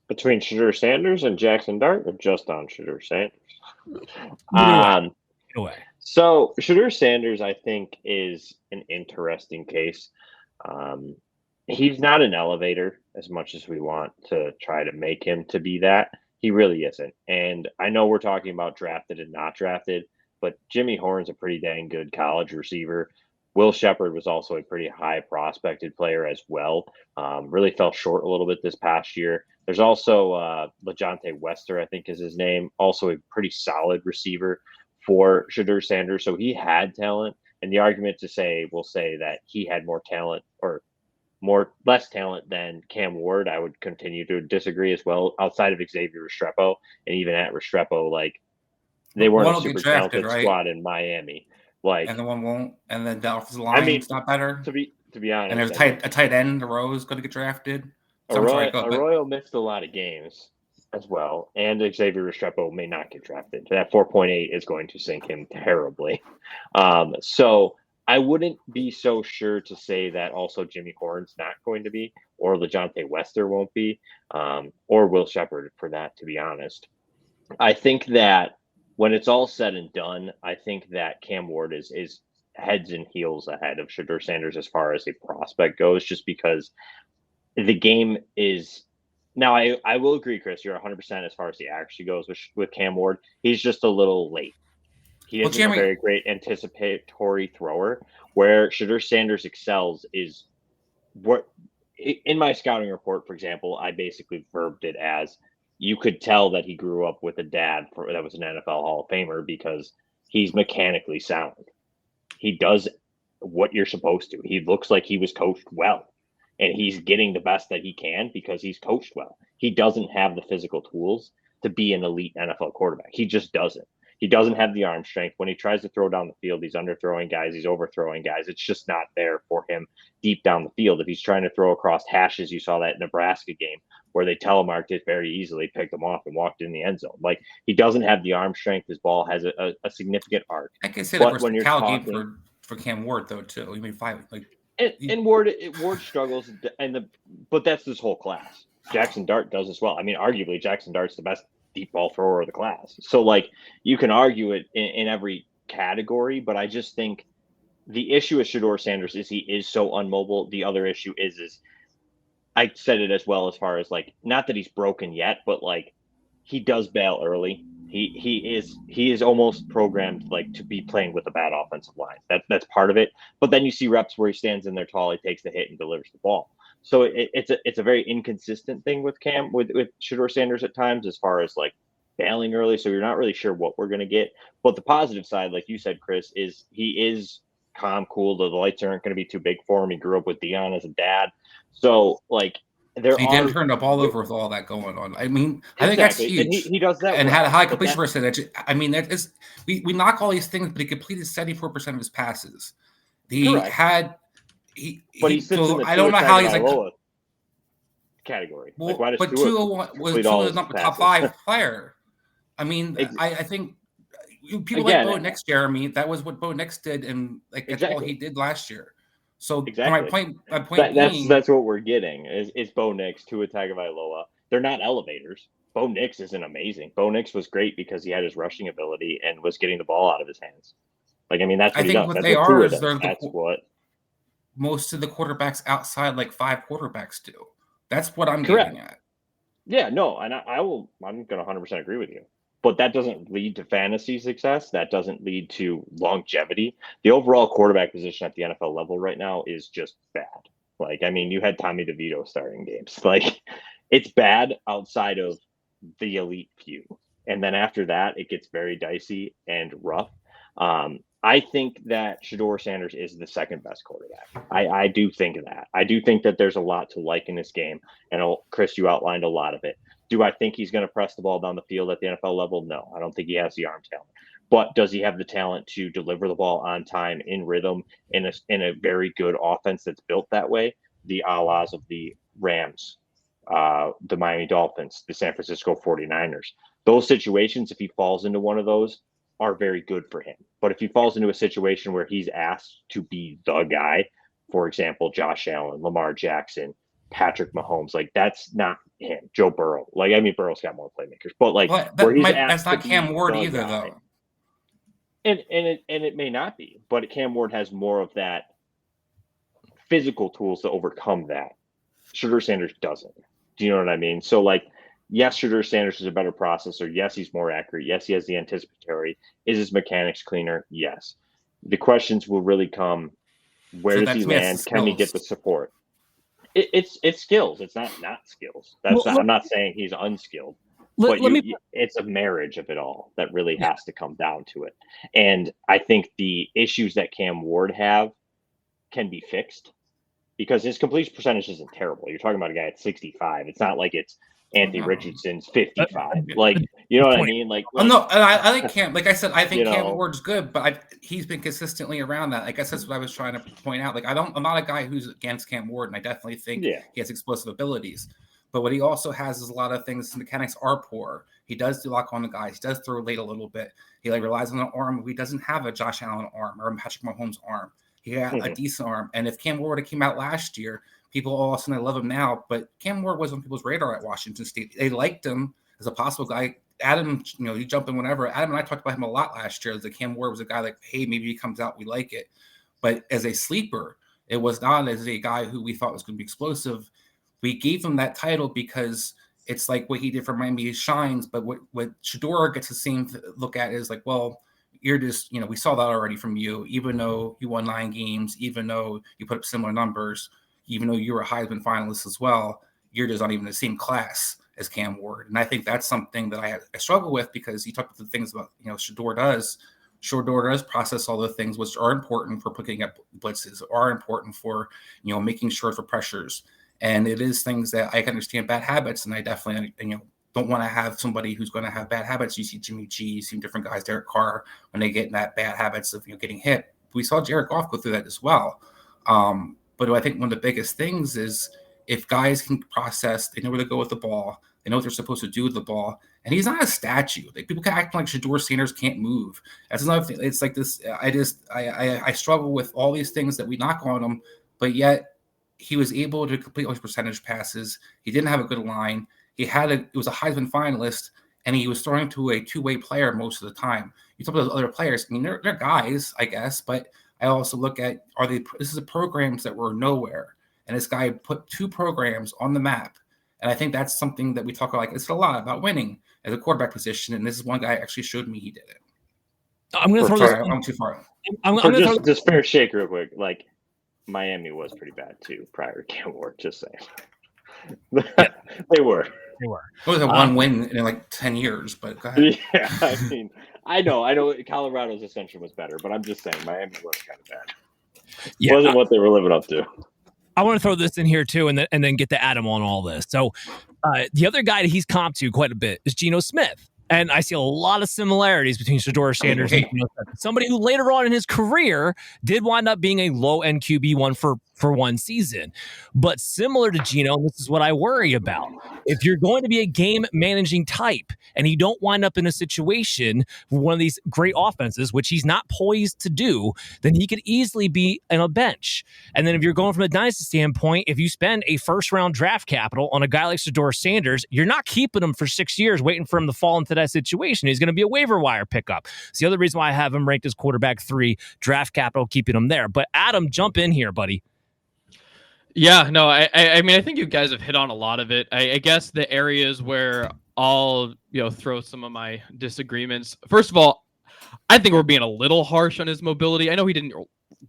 Between Shedeur Sanders and Jackson Dart, or just on Shedeur Sanders? Away. So Shedeur Sanders, I think, is an interesting case. He's not an elevator as much as we want to try to make him to be that. He really isn't. And I know we're talking about drafted and not drafted, but Jimmy Horn's a pretty dang good college receiver. Will Shepherd was also a pretty high prospected player as well. Really fell short a little bit this past year. There's also LeJohntay Wester, I think is his name, also a pretty solid receiver for Shedeur Sanders. So he had talent. And the argument will say that he had more talent or less talent than Cam Ward, I would continue to disagree as well. Outside of Xavier Restrepo, and even at Restrepo, like they weren't a super talented squad in Miami. Like, and the one won't, and then the offensive line is not better. To be honest, and there's a tight end. The Rowe is going to get drafted. Arroyo missed a lot of games as well, and Xavier Restrepo may not get drafted. That 4.8 is going to sink him terribly. So I wouldn't be so sure to say that also Jimmy Horn's not going to be, or LeJohntay Wester won't be, or Will Shepherd for that, to be honest. I think that when it's all said and done, I think that Cam Ward is heads and heels ahead of Shedeur Sanders as far as a prospect goes, just because the game is now. I will agree, Chris, you're 100% as far as the accuracy goes with Cam Ward. He's just a little late. He isn't a very great anticipatory thrower. Where Shedeur Sanders excels is what in my scouting report, for example, I basically verbed it as you could tell that he grew up with a dad that was an NFL Hall of Famer because he's mechanically sound. He does what you're supposed to. He looks like he was coached well, and he's getting the best that he can because he's coached well. He doesn't have the physical tools to be an elite NFL quarterback. He just doesn't. He doesn't have the arm strength. When he tries to throw down the field, he's underthrowing guys, he's overthrowing guys. It's just not there for him deep down the field. If he's trying to throw across hashes, you saw that Nebraska game where they telemarked it very easily, picked him off, and walked in the end zone. Like, he doesn't have the arm strength. His ball has a significant arc. I can say that when you're talking for Cam Ward though too. You mean and Ward struggles, but that's this whole class. Jackson Dart does as well. I mean, arguably Jackson Dart's the best deep ball thrower of the class. So like you can argue it in every category, but I just think the issue with Shedeur Sanders is he is so unmobile. The other issue is I said it as well as far as like, not that he's broken yet, but like he does bail early. He is almost programmed like to be playing with a bad offensive line. That's part of it. But then you see reps where he stands in there tall, he takes the hit and delivers the ball. So it's a very inconsistent thing with Shedeur Sanders at times as far as like bailing early. So you're not really sure what we're going to get. But the positive side, like you said, Chris, is he is calm, cool. The lights aren't going to be too big for him. He grew up with Dion as a dad. So like he didn't turn the ball over with all that going on. I mean, I think that's huge. And he does that and had a high completion percentage. I mean, that is we knock all these things, but he completed 74% of his passes. Correct. I don't know how he's like category. Well, like, but Tua was not the top 5 player. I mean, I think people like Bo Nix, Jeremy. That was what Bo Nix did, and like that's all he did last year. So my point that's what we're getting is Bo Nix, Tua Tagovailoa. They're not elevators. Bo Nix isn't amazing. Bo Nix was great because he had his rushing ability and was getting the ball out of his hands. Like, I mean, that's what he does. What they are is that's what most of the quarterbacks outside like 5 quarterbacks do. That's what I'm getting at. Yeah, no, and I'm going to 100% agree with you. But that doesn't lead to fantasy success. That doesn't lead to longevity. The overall quarterback position at the NFL level right now is just bad. Like, I mean, you had Tommy DeVito starting games. Like, it's bad outside of the elite few. And then after that, it gets very dicey and rough. I think that Shedeur Sanders is the second best quarterback. I do think that. I do think that there's a lot to like in this game. And Chris, you outlined a lot of it. Do I think he's going to press the ball down the field at the NFL level? No, I don't think he has the arm talent. But does he have the talent to deliver the ball on time, in rhythm, in a very good offense that's built that way? The a-las of the Rams the Miami Dolphins, the San Francisco 49ers. Those situations, if he falls into one of those, are very good for him. But if he falls into a situation where he's asked to be the guy, for example, Josh Allen, Lamar Jackson, Patrick Mahomes, like that's not him. Joe Burrow. Like, I mean, Burrow's got more playmakers, but like that's not Cam Ward either, though. And it may not be, but Cam Ward has more of that physical tools to overcome that. Shedeur Sanders doesn't. Do you know what I mean? So like, yes, Shedeur Sanders is a better processor. Yes, he's more accurate. Yes, he has the anticipatory. Is his mechanics cleaner? Yes. The questions will really come: where does he land? Can he get the support? It's skills. It's not skills. I'm not saying he's unskilled. It's a marriage of it all that really has to come down to it. And I think the issues that Cam Ward have can be fixed because his completion percentage isn't terrible. You're talking about a guy at 65. It's not like it's Anthony Richardson's 55. Like, you know what I mean? Like, no, I think Cam. Like I said, I think Cam Ward's good, but he's been consistently around that. I guess that's what I was trying to point out. Like, I'm not a guy who's against Cam Ward, and I definitely think he has explosive abilities. But what he also has is a lot of things. His mechanics are poor. He does do lock on the guys. He does throw late a little bit. He relies on an arm. He doesn't have a Josh Allen arm or a Patrick Mahomes arm. He got a decent arm. And if Cam Ward came out last year, people all of a sudden love him now. But Cam Ward was on people's radar at Washington State. They liked him as a possible guy. Adam, you jump in whenever. Adam and I talked about him a lot last year. That Cam Ward was a guy like, hey, maybe he comes out, we like it. But as a sleeper, it was not as a guy who we thought was going to be explosive. We gave him that title because it's like what he did for Miami shines. But what Shedeur gets the same look at is like, well, you're just, we saw that already from you, even though you won 9 games, even though you put up similar numbers, even though you were a Heisman finalist as well, you're just not even the same class as Cam Ward. And I think that's something that I struggle with because you talk about the things about, Shedeur does process all the things which are important for picking up blitzes, are important for, making sure for pressures. And it is things that I can understand bad habits. And I definitely, don't want to have somebody who's going to have bad habits. You see Jimmy G, you see different guys, Derek Carr, when they get in that bad habits of, getting hit. We saw Jared Goff go through that as well. But I think one of the biggest things is if guys can process, they know where to go with the ball, they know what they're supposed to do with the ball. And he's not a statue. Like, people can act like Shedeur Sanders can't move. That's another thing. It's like this. I struggle with all these things that we knock on him, but yet he was able to complete all his percentage passes. He didn't have a good line. It was a Heisman finalist, and he was throwing to a two-way player most of the time. You talk about those other players. I mean, they're guys, I guess, but I also look at, this is programs that were nowhere. And this guy put 2 programs on the map. And I think that's something that we talk about, it's a lot about winning as a quarterback position. And this is one guy actually showed me he did it. I'm going to throw this. I'm too far. Just fair shake real quick. Like, Miami was pretty bad too prior to Cam Ward, just saying. They were. It was a one win in like 10 years, but go ahead. Yeah, I mean, I know Colorado's ascension was better, but I'm just saying Miami was kind of bad. It wasn't what they were living up to. I want to throw this in here too, and then get to Adam on all this. So the other guy that he's comped to quite a bit is Geno Smith. And I see a lot of similarities between Shador Sanders and Geno Smith. Somebody who later on in his career did wind up being a low-end QB1 for one season. But similar to Geno, this is what I worry about. If you're going to be a game-managing type and you don't wind up in a situation with one of these great offenses, which he's not poised to do, then he could easily be on a bench. And then if you're going from a dynasty standpoint, if you spend a first-round draft capital on a guy like Shedeur Sanders, you're not keeping him for 6 years waiting for him to fall into that situation. He's going to be a waiver wire pickup. It's the other reason why I have him ranked as quarterback 3, draft capital, keeping him there. But Adam, jump in here, buddy. Yeah, no, I mean, I think you guys have hit on a lot of it. I guess the areas where I'll, throw some of my disagreements. First of all, I think we're being a little harsh on his mobility. I know he didn't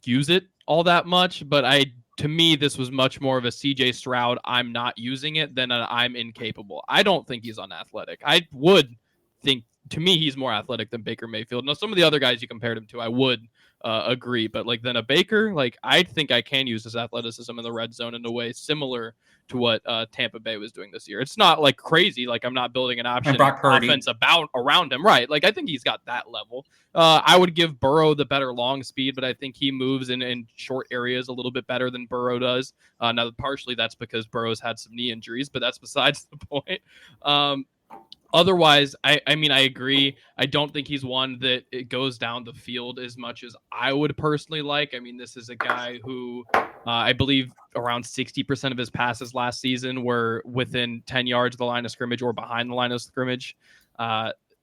use it all that much, but to me, this was much more of a CJ Stroud, I'm not using it, than I'm incapable. I don't think he's unathletic. I would think to me, he's more athletic than Baker Mayfield. Now, some of the other guys you compared him to, I would agree, but like then a Baker, like I think I can use his athleticism in the red zone in a way similar to what Tampa Bay was doing this year. It's not like crazy, like I'm not building an option offense around him, right? Like I think he's got that level. I would give Burrow the better long speed, but I think he moves in short areas a little bit better than Burrow does. Now, partially that's because Burrow's had some knee injuries, but that's besides the point. Otherwise, I mean, I agree. I don't think he's one that it goes down the field as much as I would personally like. I mean, this is a guy who I believe around 60% of his passes last season were within 10 yards of the line of scrimmage or behind the line of scrimmage.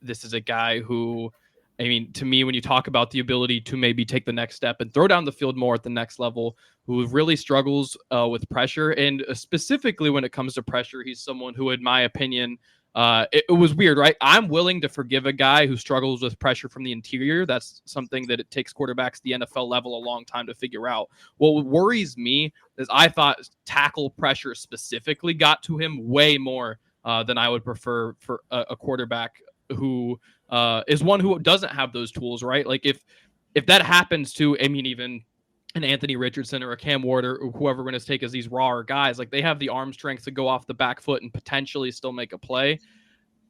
This is a guy who, I mean, to me, when you talk about the ability to maybe take the next step and throw down the field more at the next level, who really struggles with pressure. And specifically when it comes to pressure, he's someone who, in my opinion, it was weird, right? I'm willing to forgive a guy who struggles with pressure from the interior. That's something that it takes quarterbacks the NFL level a long time to figure out. What worries me is I thought tackle pressure specifically got to him way more than I would prefer for a quarterback who is one who doesn't have those tools, right? Like if that happens to, I mean, even an Anthony Richardson or a Cam Ward or whoever we're going to take as these rawer guys, like they have the arm strength to go off the back foot and potentially still make a play.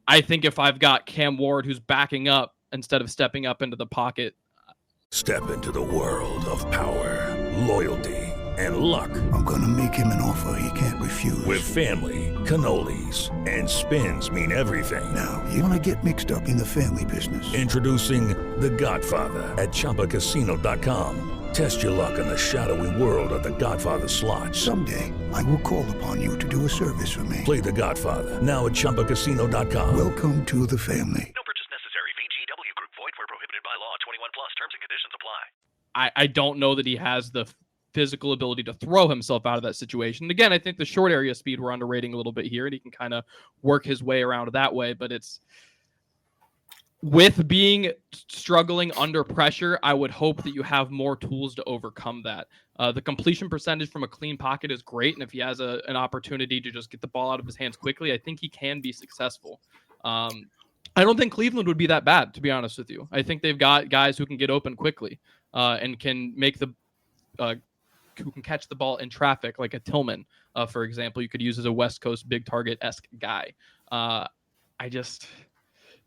I think if I've got Cam Ward who's backing up instead of stepping up into the pocket. Step into the world of power, loyalty, and luck. I'm going to make him an offer he can't refuse. With family, cannolis, and spins mean everything. Now, you want to get mixed up in the family business. Introducing The Godfather at ChumbaCasino.com. Test your luck in the shadowy world of The Godfather slot. Someday, I will call upon you to do a service for me. Play The Godfather, now at ChumbaCasino.com. Welcome to the family. No purchase necessary. VGW Group. Void where prohibited by law. 21 plus. Terms and conditions apply. I don't know that he has the physical ability to throw himself out of that situation. Again, I think the short area speed we're underrating a little bit here, and he can kind of work his way around that way, but it's with being struggling under pressure, I would hope that you have more tools to overcome that. The completion percentage from a clean pocket is great, and if he has an opportunity to just get the ball out of his hands quickly, I think he can be successful. I don't think Cleveland would be that bad, to be honest with you. I think they've got guys who can get open quickly and can make who can catch the ball in traffic, like a Tillman, for example, you could use as a West Coast big target-esque guy.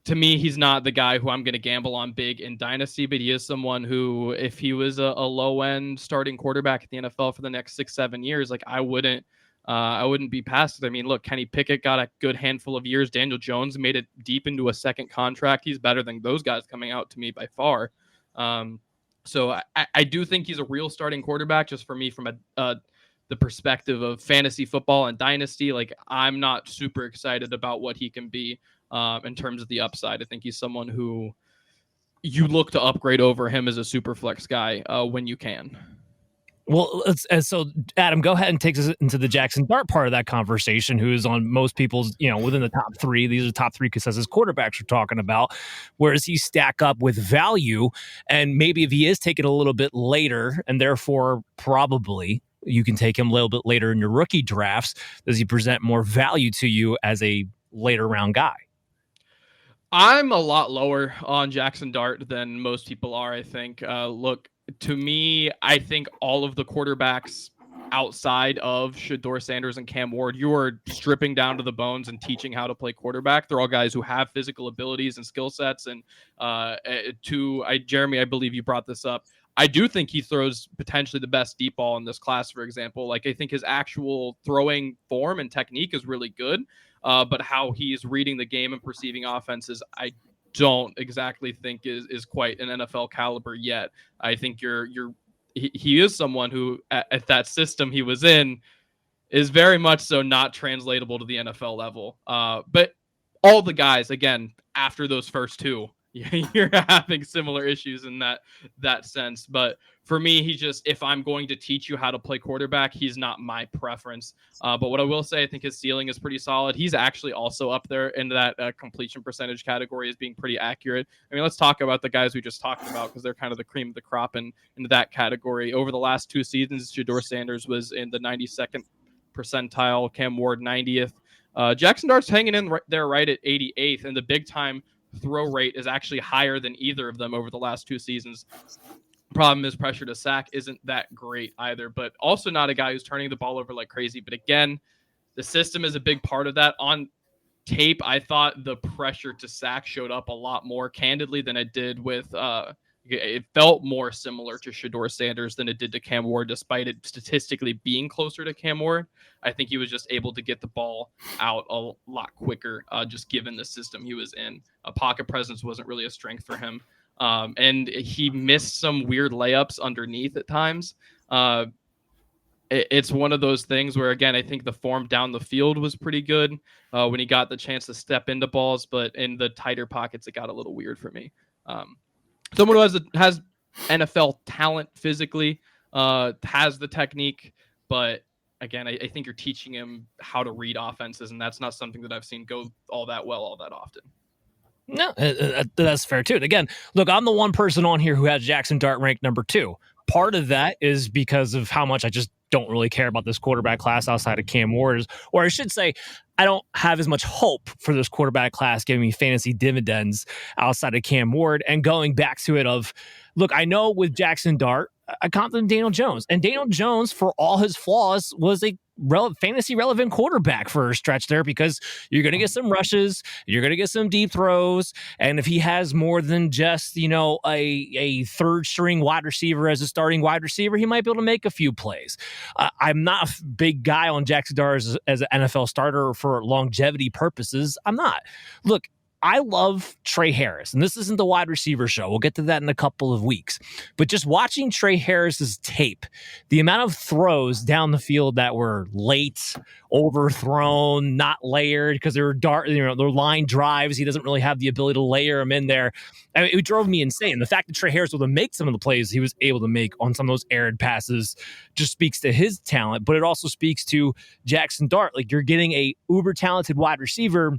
To me, he's not the guy who I'm going to gamble on big in Dynasty, but he is someone who, if he was a low-end starting quarterback at the NFL for the next 6-7 years, like I wouldn't be past it. I mean, look, Kenny Pickett got a good handful of years. Daniel Jones made it deep into a second contract. He's better than those guys coming out to me by far. So I do think he's a real starting quarterback. Just for me, from the perspective of fantasy football and Dynasty, like I'm not super excited about what he can be. In terms of the upside, I think he's someone who you look to upgrade over him as a super flex guy when you can. Well, so Adam, go ahead and take us into the Jackson Dart part of that conversation, who is on most people's, within the top three. These are the top three consensus quarterbacks we're talking about. Where does he stack up with value? And maybe if he is taken a little bit later, and therefore probably you can take him a little bit later in your rookie drafts, does he present more value to you as a later round guy? I'm a lot lower on Jackson Dart than most people are, I think. Look, to me, I think all of the quarterbacks outside of Shador Sanders and Cam Ward, you are stripping down to the bones and teaching how to play quarterback. They're all guys who have physical abilities and skill sets. And Jeremy, I believe you brought this up. I do think he throws potentially the best deep ball in this class, for example. Like, I think his actual throwing form and technique is really good. But how he's reading the game and perceiving offenses, I don't exactly think is quite an NFL caliber yet. I think he is someone who at that system he was in is very much so not translatable to the NFL level. But all the guys, again, after those first two, you're having similar issues in that sense. But for me, if I'm going to teach you how to play quarterback, he's not my preference. But what I will say, I think his ceiling is pretty solid. He's actually also up there in that completion percentage category as being pretty accurate. I mean, let's talk about the guys we just talked about, because they're kind of the cream of the crop in that category. Over the last 2 seasons, Shedeur Sanders was in the 92nd percentile, Cam Ward 90th. Jackson Dart's hanging in right at 88th, and the big time throw rate is actually higher than either of them over the last 2 seasons. Problem is pressure to sack isn't that great either, but also not a guy who's turning the ball over like crazy. But again, the system is a big part of that. On tape, I thought the pressure to sack showed up a lot more candidly than it did with it felt more similar to Shador Sanders than it did to Cam Ward, despite it statistically being closer to Cam Ward. I think he was just able to get the ball out a lot quicker, just given the system he was in. A pocket presence wasn't really a strength for him. And he missed some weird layups underneath at times. It's one of those things where, again, I think the form down the field was pretty good when he got the chance to step into balls, but in the tighter pockets, it got a little weird for me. Someone who has NFL talent physically, has the technique, but again, I think you're teaching him how to read offenses, and that's not something that I've seen go all that well all that often. No, that's fair too. And again, look, I'm the one person on here who has Jackson Dart ranked number 2. Part of that is because of how much I just don't really care about this quarterback class outside of Cam Ward, or I should say, I don't have as much hope for this quarterback class giving me fantasy dividends outside of Cam Ward. And going back to it of, look, I know with Jackson Dart, I comped him Daniel Jones. And Daniel Jones, for all his flaws, was a fantasy relevant quarterback for a stretch there, because you're going to get some rushes, you're going to get some deep throws. And if he has more than just, a third string wide receiver as a starting wide receiver, he might be able to make a few plays. I'm not a big guy on Jackson Dart as an NFL starter for longevity purposes. I'm not. Look, I love Trey Harris, and this isn't the wide receiver show. We'll get to that in a couple of weeks. But just watching Trey Harris's tape, the amount of throws down the field that were late, overthrown, not layered because they were they're line drives. He doesn't really have the ability to layer them in there. I mean, it drove me insane. The fact that Trey Harris was able to make some of the plays he was able to make on some of those errant passes just speaks to his talent, but it also speaks to Jackson Dart. Like, you're getting a uber talented wide receiver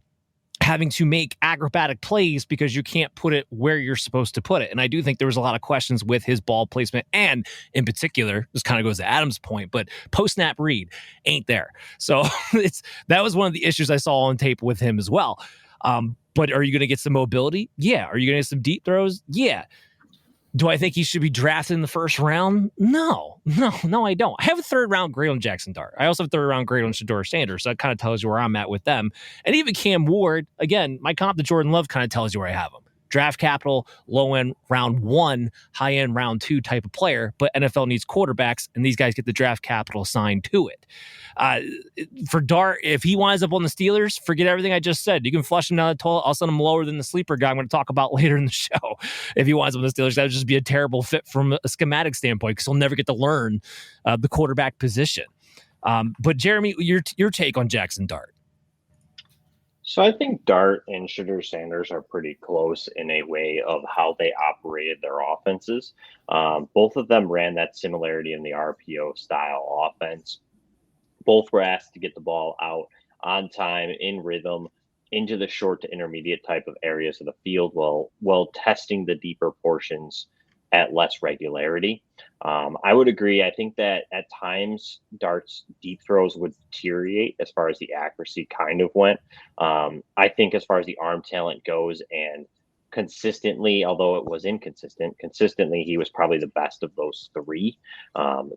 having to make acrobatic plays because you can't put it where you're supposed to put it. And I do think there was a lot of questions with his ball placement. And in particular, this kind of goes to Adam's point, but post-snap read ain't there. So that was one of the issues I saw on tape with him as well. But are you going to get some mobility? Yeah. Are you going to get some deep throws? Yeah. Do I think he should be drafted in the first round? No, I don't. I have a 3rd round grade on Jackson Dart. I also have a 3rd round grade on Shedeur Sanders. So that kind of tells you where I'm at with them. And even Cam Ward, again, my comp to Jordan Love kind of tells you where I have him. Draft capital, low end round 1, high end round 2 type of player, but NFL needs quarterbacks, and these guys get the draft capital assigned to it. For Dart, if he winds up on the Steelers, forget everything I just said. You can flush him down the toilet. I'll send him lower than the sleeper guy I'm going to talk about later in the show. If he winds up on the Steelers, that would just be a terrible fit from a schematic standpoint, because he'll never get to learn the quarterback position. But Jeremy, your take on Jackson Dart? So I think Dart and Shedeur Sanders are pretty close in a way of how they operated their offenses. Both of them ran that similarity in the RPO style offense. Both were asked to get the ball out on time, in rhythm, into the short to intermediate type of areas of the field while testing the deeper portions at less regularity. I would agree. I think that at times Dart's deep throws would deteriorate as far as the accuracy kind of went. I think as far as the arm talent goes, and consistently, although it was inconsistent, consistently he was probably the best of those 3.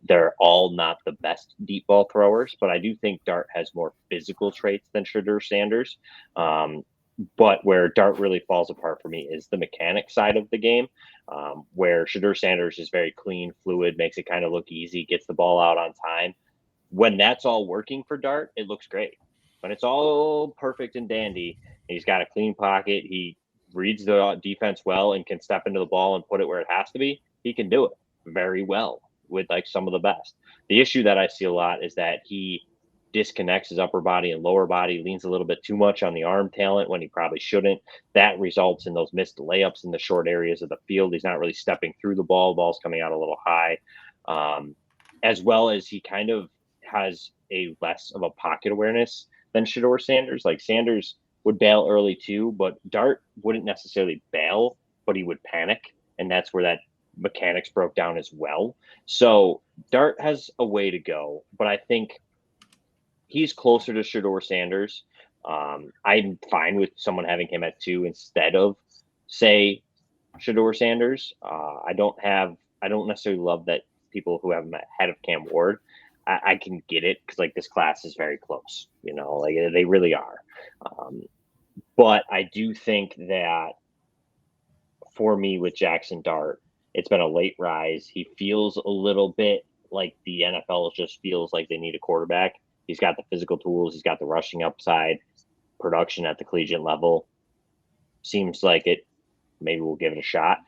They're all not the best deep ball throwers, but I do think Dart has more physical traits than Shedeur Sanders. But where Dart really falls apart for me is the mechanic side of the game, where Shedeur Sanders is very clean, fluid, makes it kind of look easy, gets the ball out on time. When that's all working for Dart, it looks great. When it's all perfect and dandy, he's got a clean pocket, he reads the defense well and can step into the ball and put it where it has to be, he can do it very well with like some of the best. The issue that I see a lot is that he disconnects his upper body and lower body, leans a little bit too much on the arm talent when he probably shouldn't. That results in those missed layups in the short areas of the field. He's not really stepping through the ball. Ball's coming out a little high. As well as he kind of has a less of a pocket awareness than Shedeur Sanders. Like, Sanders would bail early too, but Dart wouldn't necessarily bail, but he would panic. And that's where that mechanics broke down as well. So Dart has a way to go, but I think he's closer to Shedeur Sanders. I'm fine with someone having him at 2 instead of say Shador Sanders. I don't necessarily love that people who have him ahead of Cam Ward. I can get it because like this class is very close, like they really are. But I do think that for me with Jackson Dart, it's been a late rise. He feels a little bit like the NFL just feels like they need a quarterback. He's got the physical tools. He's got the rushing upside, production at the collegiate level. Seems like it. Maybe we'll give it a shot.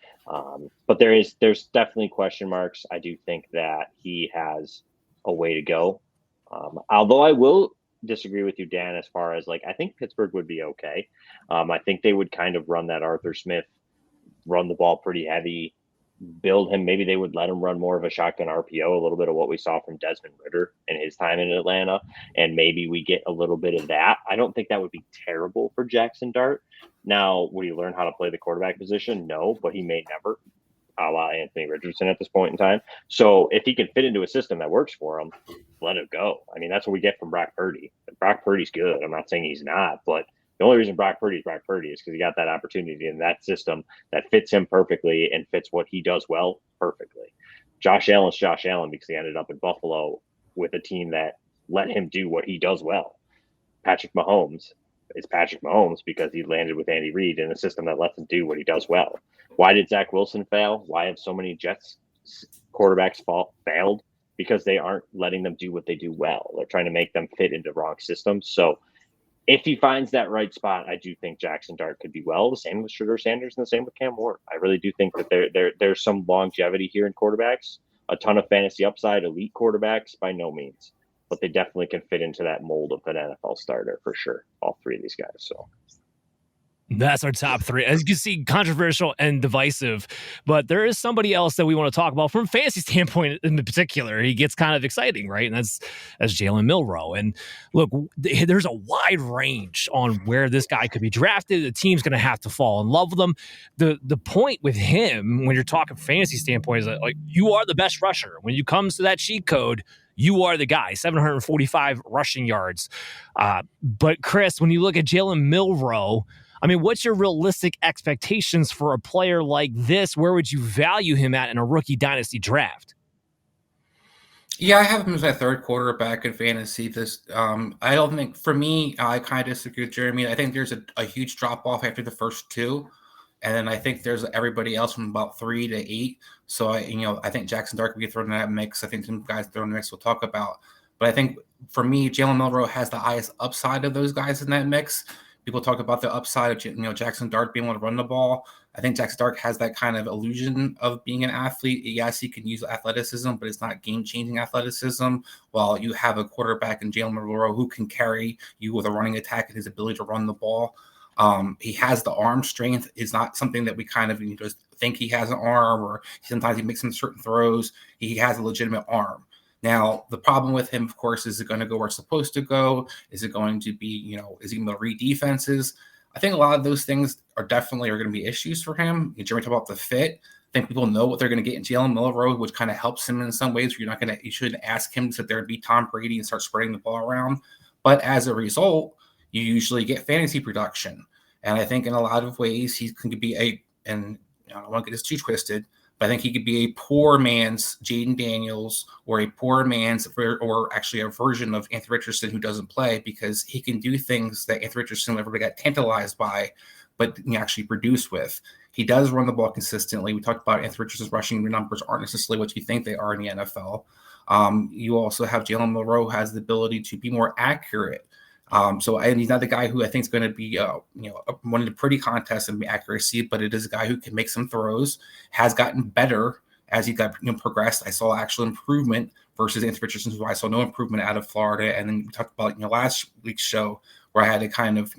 But there's definitely question marks. I do think that he has a way to go. Although I will disagree with you, Dan, as far as like, I think Pittsburgh would be okay. I think they would kind of run that Arthur Smith, run the ball pretty heavy, build him. Maybe they would let him run more of a shotgun RPO, a little bit of what we saw from Desmond Ridder in his time in Atlanta. And maybe we get a little bit of that. I don't think that would be terrible for Jackson Dart. Now, would he learn how to play the quarterback position? No, but he may never, a la Anthony Richardson at this point in time. So if he can fit into a system that works for him, let it go. I mean, that's what we get from Brock Purdy. Brock Purdy's good. I'm not saying he's not, but the only reason Brock Purdy is because he got that opportunity in that system that fits him perfectly and fits what he does well perfectly. Josh Allen's Josh Allen because he ended up in Buffalo with a team that let him do what he does well. Patrick Mahomes is Patrick Mahomes because he landed with Andy Reid in a system that lets him do what he does well. Why did Zach Wilson fail? Why have so many Jets quarterbacks failed? Because they aren't letting them do what they do well. They're trying to make them fit into wrong systems. So if he finds that right spot, I do think Jackson Dart could be well. The same with Shedeur Sanders and the same with Cam Ward. I really do think that there's some longevity here in quarterbacks, a ton of fantasy upside, elite quarterbacks by no means, but they definitely can fit into that mold of an NFL starter for sure. All three of these guys. So that's our top three. As you can see, controversial and divisive, but there is somebody else that we want to talk about from a fantasy standpoint in particular. He gets kind of exciting, right? And that's Jalen Milroe. And look, there's a wide range on where this guy could be drafted. The team's going to have to fall in love with him. The point with him, when you're talking fantasy standpoint, is that like you are the best rusher. When it comes to that cheat code, you are the guy, 745 rushing yards. But Chris, when you look at Jalen Milroe, I mean, what's your realistic expectations for a player like this? Where would you value him at in a rookie dynasty draft? Yeah, I have him as my third quarterback in fantasy. I don't think, for me, I kind of disagree with Jeremy. I think there's a huge drop off after the first two. And then I think there's everybody else from about 3 to 8. So I think Jackson Dart could be thrown in that mix. I think some guys thrown in the mix we'll talk about. But I think for me, Jalen Milroe has the highest upside of those guys in that mix. People talk about the upside of Jackson Dart being able to run the ball. I think Jackson Dart has that kind of illusion of being an athlete. Yes, he can use athleticism, but it's not game-changing athleticism. While you have a quarterback in Jalen Milroe who can carry you with a running attack and his ability to run the ball. He has the arm strength. It's not something that we kind of just think he has an arm, or sometimes he makes some certain throws. He has a legitimate arm. Now, the problem with him, of course, is it going to go where it's supposed to go? Is it going to be, is he going to read defenses? I think a lot of those things are going to be issues for him. Jeremy talked about the fit. I think people know what they're going to get in Jalen Milroe, which kind of helps him in some ways. You shouldn't ask him to sit there and be Tom Brady and start spreading the ball around. But as a result, you usually get fantasy production. And I think in a lot of ways, he can be and I don't want to get this too twisted, but I think he could be a poor man's Jaden Daniels or a poor man's, or actually a version of Anthony Richardson who doesn't play, because he can do things that Anthony Richardson never got tantalized by, but he actually produced with. He does run the ball consistently. We talked about Anthony Richardson's rushing numbers aren't necessarily what you think they are in the NFL. You also have Jalen Milroe has the ability to be more accurate. And he's not the guy who I think is going to be, one of the pretty contests in accuracy, but it is a guy who can make some throws, has gotten better as he got progressed. I saw actual improvement versus Anthony Richardson, who I saw no improvement out of Florida. And then we talked about, last week's show where I had to kind of,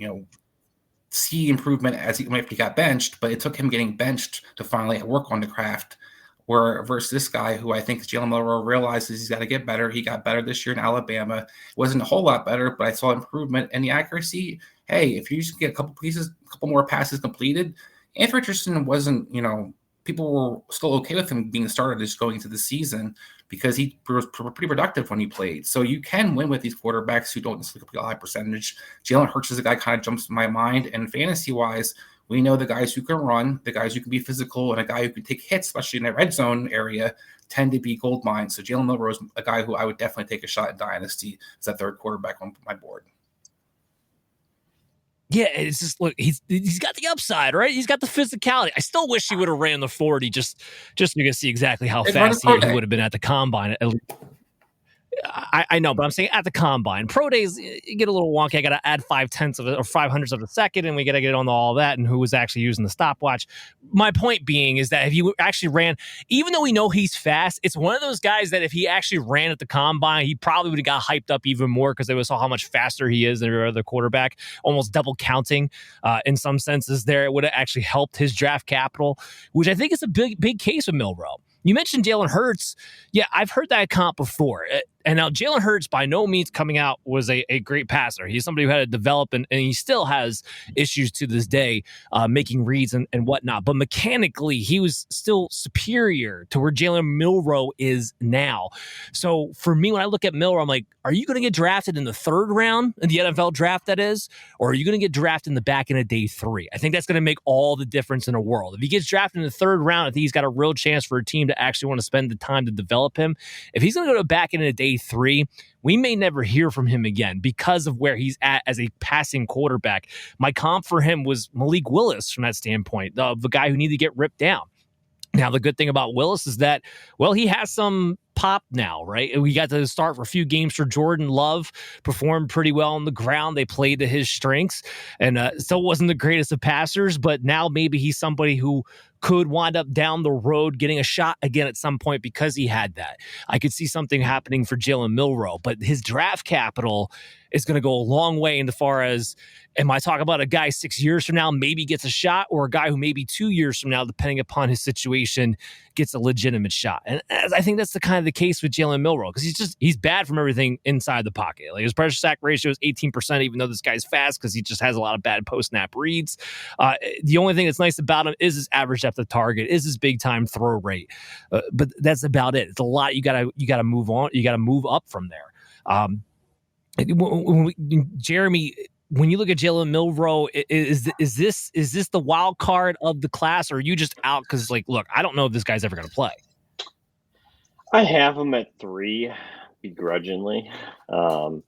see improvement as he got benched, but it took him getting benched to finally work on the craft. Where versus this guy who I think Jalen Milroe realizes he's got to get better. He got better this year in Alabama. It wasn't a whole lot better, but I saw improvement. And the accuracy, hey, if you just get a couple more passes completed, Anthony Richardson wasn't, people were still okay with him being started just going into the season because he was pretty productive when he played. So you can win with these quarterbacks who don't necessarily complete a high percentage. Jalen Hurts is a guy kind of jumps to my mind. And fantasy-wise, We know the guys who can run, the guys who can be physical, and a guy who can take hits, especially in the red zone area, tend to be gold mines. So Jalen Milroe is a guy who I would definitely take a shot at Dynasty as that third quarterback on my board. Yeah, it's just, look, he's got the upside, right? He's got the physicality. I still wish he would have ran the 40 just so you can see exactly how fast he would have been at the combine. I know, but I'm saying at the combine. Pro days, you get a little wonky. I got to add 0.5 of it or 0.05 of a second, and we got to get on all that and who was actually using the stopwatch. My point being is that if you actually ran, even though we know he's fast, it's one of those guys that if he actually ran at the combine, he probably would have got hyped up even more because they saw how much faster he is than every other quarterback, almost double counting in some senses there. It would have actually helped his draft capital, which I think is a big case with Milroe. You mentioned Jalen Hurts. Yeah, I've heard that comp before. And now Jalen Hurts by no means coming out was a great passer. He's somebody who had to develop, and he still has issues to this day making reads and whatnot. But mechanically, he was still superior to where Jalen Milroe is now. So for me, when I look at Milroe, I'm like, are you going to get drafted in the third round in the NFL draft, that is? Or are you going to get drafted in the back end of day 3? I think that's going to make all the difference in the world. If he gets drafted in the third round, I think he's got a real chance for a team to actually want to spend the time to develop him. If he's going to go to back end of day 3, we may never hear from him again because of where he's at as a passing quarterback. My comp for him was Malik Willis from that standpoint, the guy who needed to get ripped down. Now, the good thing about Willis is that, well, he has some pop now, right? We got to start for a few games for Jordan Love, performed pretty well on the ground. They played to his strengths, and still wasn't the greatest of passers, but now maybe he's somebody who could wind up down the road getting a shot again at some point because he had that. I could see something happening for Jalen Milroe, but his draft capital is going to go a long way in as far as, am I talking about a guy 6 years from now maybe gets a shot, or a guy who maybe 2 years from now, depending upon his situation, gets a legitimate shot? And I think that's the kind of the case with Jalen Milroe, because he's bad from everything inside the pocket. Like his pressure sack ratio is 18%, even though this guy's fast, because he just has a lot of bad post-snap reads. The only thing that's nice about him is his average depth of target, is his big-time throw rate. But that's about it. It's a lot you gotta move on. You got to move up from there. Jeremy, when you look at Jalen Milroe, is this the wild card of the class, or are you just out because, like, look, I don't know if this guy's ever going to play? I have him at 3, begrudgingly. I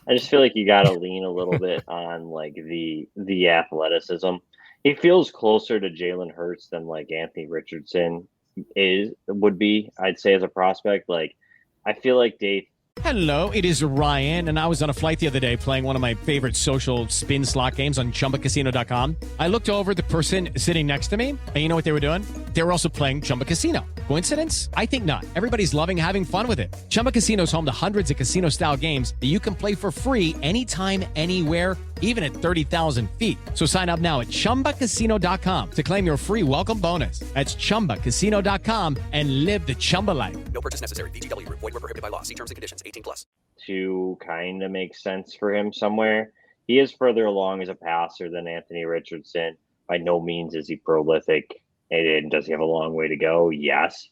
just feel like you got to lean a little bit on like the athleticism. He feels closer to Jalen Hurts than like Anthony Richardson would be, I'd say, as a prospect. Like, I feel like Hello, it is Ryan, and I was on a flight the other day playing one of my favorite social spin slot games on ChumbaCasino.com. I looked over at the person sitting next to me, and you know what they were doing? They were also playing Chumba Casino. Coincidence? I think not. Everybody's loving having fun with it. Chumba Casino is home to hundreds of casino-style games that you can play for free anytime, anywhere, even at 30,000 feet. So sign up now at ChumbaCasino.com to claim your free welcome bonus. That's ChumbaCasino.com and live the Chumba life. No purchase necessary. VGW. Void where prohibited by law. See terms and conditions. 18+. To kind of make sense for him somewhere. He is further along as a passer than Anthony Richardson. By no means is he prolific. And does he have a long way to go? Yes.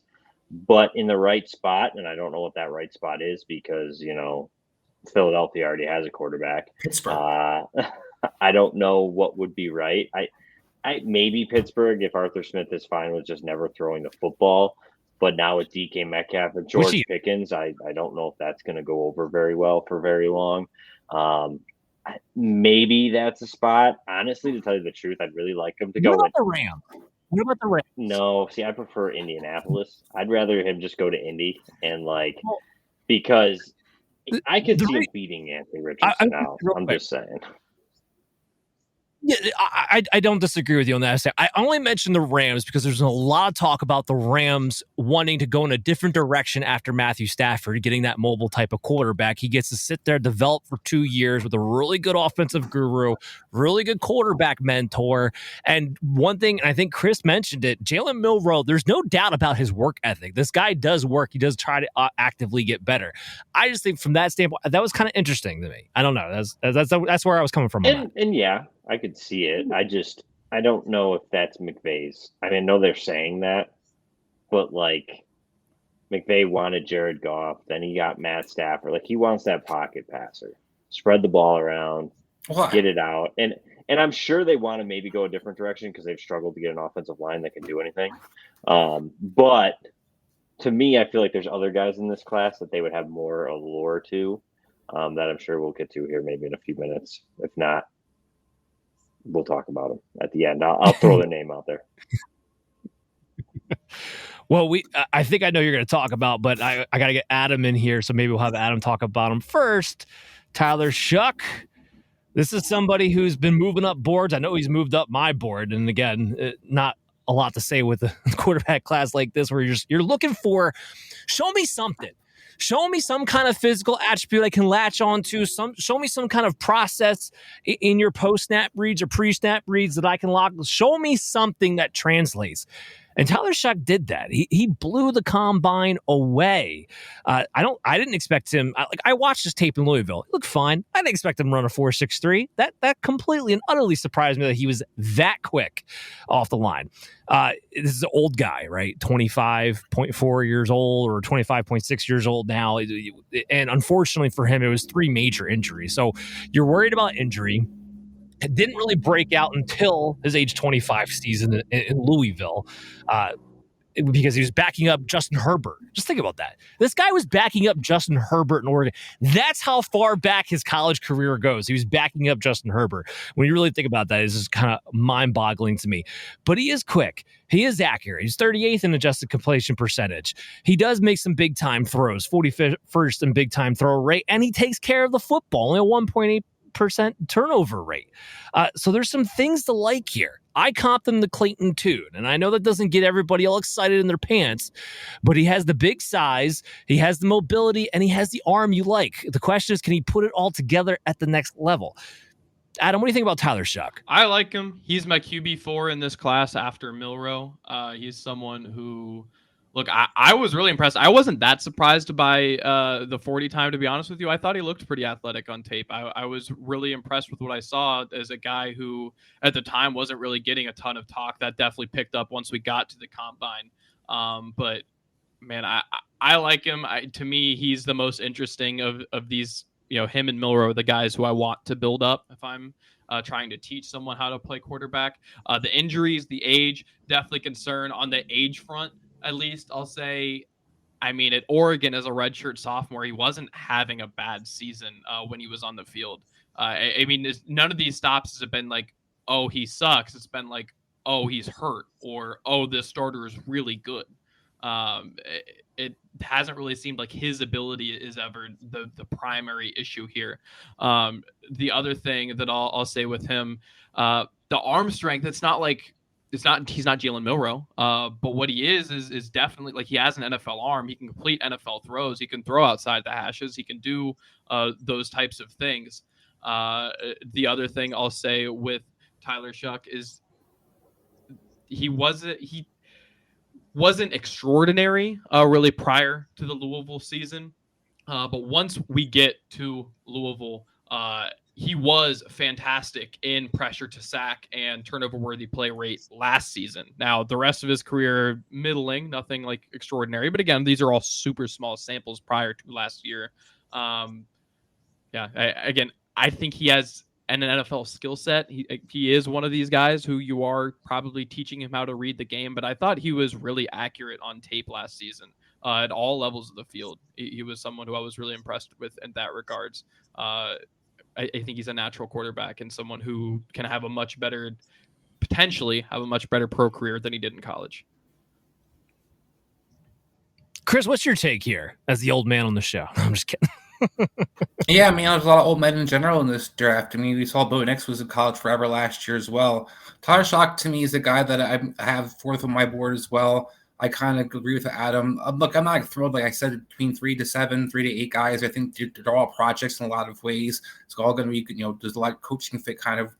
But in the right spot, and I don't know what that right spot is because, Philadelphia already has a quarterback. Pittsburgh. I don't know what would be right. I maybe Pittsburgh if Arthur Smith is fine with just never throwing the football. But now with DK Metcalf and George Pickens, I don't know if that's going to go over very well for very long. Maybe that's a spot. Honestly, to tell you the truth, I'd really like him to go. What about the Rams? What about the Rams? No, see, I prefer Indianapolis. I'd rather him just go to Indy and because I could see him beating Anthony Richardson now. I'm just saying. Yeah, I don't disagree with you on that. I only mentioned the Rams because there's a lot of talk about the Rams wanting to go in a different direction after Matthew Stafford getting that mobile type of quarterback. He gets to sit there, develop for 2 years with a really good offensive guru, really good quarterback mentor. And one thing, and I think Chris mentioned it, Jalen Milroe, there's no doubt about his work ethic. This guy does work. He does try to actively get better. I just think from that standpoint, that was kind of interesting to me. I don't know. That's where I was coming from. And yeah, I could see it. I don't know if that's McVay's. I mean, I know they're saying that, but McVay wanted Jared Goff, then he got Matt Stafford. He wants that pocket passer. Spread the ball around, get it out. And And I'm sure they want to maybe go a different direction because they've struggled to get an offensive line that can do anything. But to me, I feel like there's other guys in this class that they would have more allure to that I'm sure we'll get to here maybe in a few minutes. If not, we'll talk about them at the end. I'll throw their name out there. Well, I think I know you're going to talk about, but I got to get Adam in here, so maybe we'll have Adam talk about him first. Tyler Shough. This is somebody who's been moving up boards. I know he's moved up my board, and again, not a lot to say with a quarterback class like this, where you're looking for, show me something. Show me some kind of physical attribute I can latch onto. Show me some kind of process in your post-snap reads or pre-snap reads that I can lock. Show me something that translates. And Tyler Shough did that. He blew the combine away. I didn't expect him. I watched his tape in Louisville. It looked fine. I didn't expect him to run a 4.63. That completely and utterly surprised me that he was that quick off the line. This is an old guy, right? 25.4 years old or 25.6 years old now. And unfortunately for him, it was 3 major injuries. So you're worried about injury. It didn't really break out until his age 25 season in Louisville because he was backing up Justin Herbert. Just think about that. This guy was backing up Justin Herbert in Oregon. That's how far back his college career goes. He was backing up Justin Herbert. When you really think about that, it's just kind of mind-boggling to me. But he is quick. He is accurate. He's 38th in adjusted completion percentage. He does make some big-time throws, 41st in big-time throw rate, and he takes care of the football, only a 1.8% turnover rate. So there's some things to like here. I comp him to Clayton Tune, and I know that doesn't get everybody all excited in their pants, but he has the big size, he has the mobility, and he has the arm you like. The question is, can he put it all together at the next level? Adam, what do you think about Tyler Shough? I like him. He's my QB4 in this class after Milroe. He's someone who... Look, I was really impressed. I wasn't that surprised by the 40 time, to be honest with you. I thought he looked pretty athletic on tape. I was really impressed with what I saw as a guy who, at the time, wasn't really getting a ton of talk. That definitely picked up once we got to the combine. But, man, I like him. To me, he's the most interesting of these, him and Milroe, the guys who I want to build up if I'm trying to teach someone how to play quarterback. The injuries, the age, definitely concern on the age front. At least I'll say, at Oregon as a redshirt sophomore, he wasn't having a bad season when he was on the field. None of these stops have been like, oh, he sucks. It's been like, oh, he's hurt, or, oh, this starter is really good. It hasn't really seemed like his ability is ever the primary issue here. The other thing that I'll say with him, the arm strength, he's not Jalen Milroe, but what he is definitely, like, he has an NFL arm. He can complete NFL throws. He can throw outside the hashes. He can do those types of things. The other thing I'll say with Tyler Shough is he wasn't extraordinary really prior to the Louisville season, but once we get to Louisville, he was fantastic in pressure to sack and turnover worthy play rate last season. Now, the rest of his career, middling, nothing like extraordinary. But again, these are all super small samples prior to last year. I think he has an NFL skill set. He is one of these guys who you are probably teaching him how to read the game. But I thought he was really accurate on tape last season at all levels of the field. He was someone who I was really impressed with in that regards. I think he's a natural quarterback and someone who can potentially have a much better pro career than he did in college. Chris, what's your take here as the old man on the show? I'm just kidding. Yeah, there's a lot of old men in general in this draft. We saw Bo Nix was in college forever last year as well. Tyler Shough, to me, is a guy that I have fourth on my board as well. I kind of agree with Adam. Look, I'm not thrilled, like I said, between 3 to 7, 3 to 8 guys. I think they're all projects in a lot of ways. It's all going to be, there's a lot of coaching fit kind of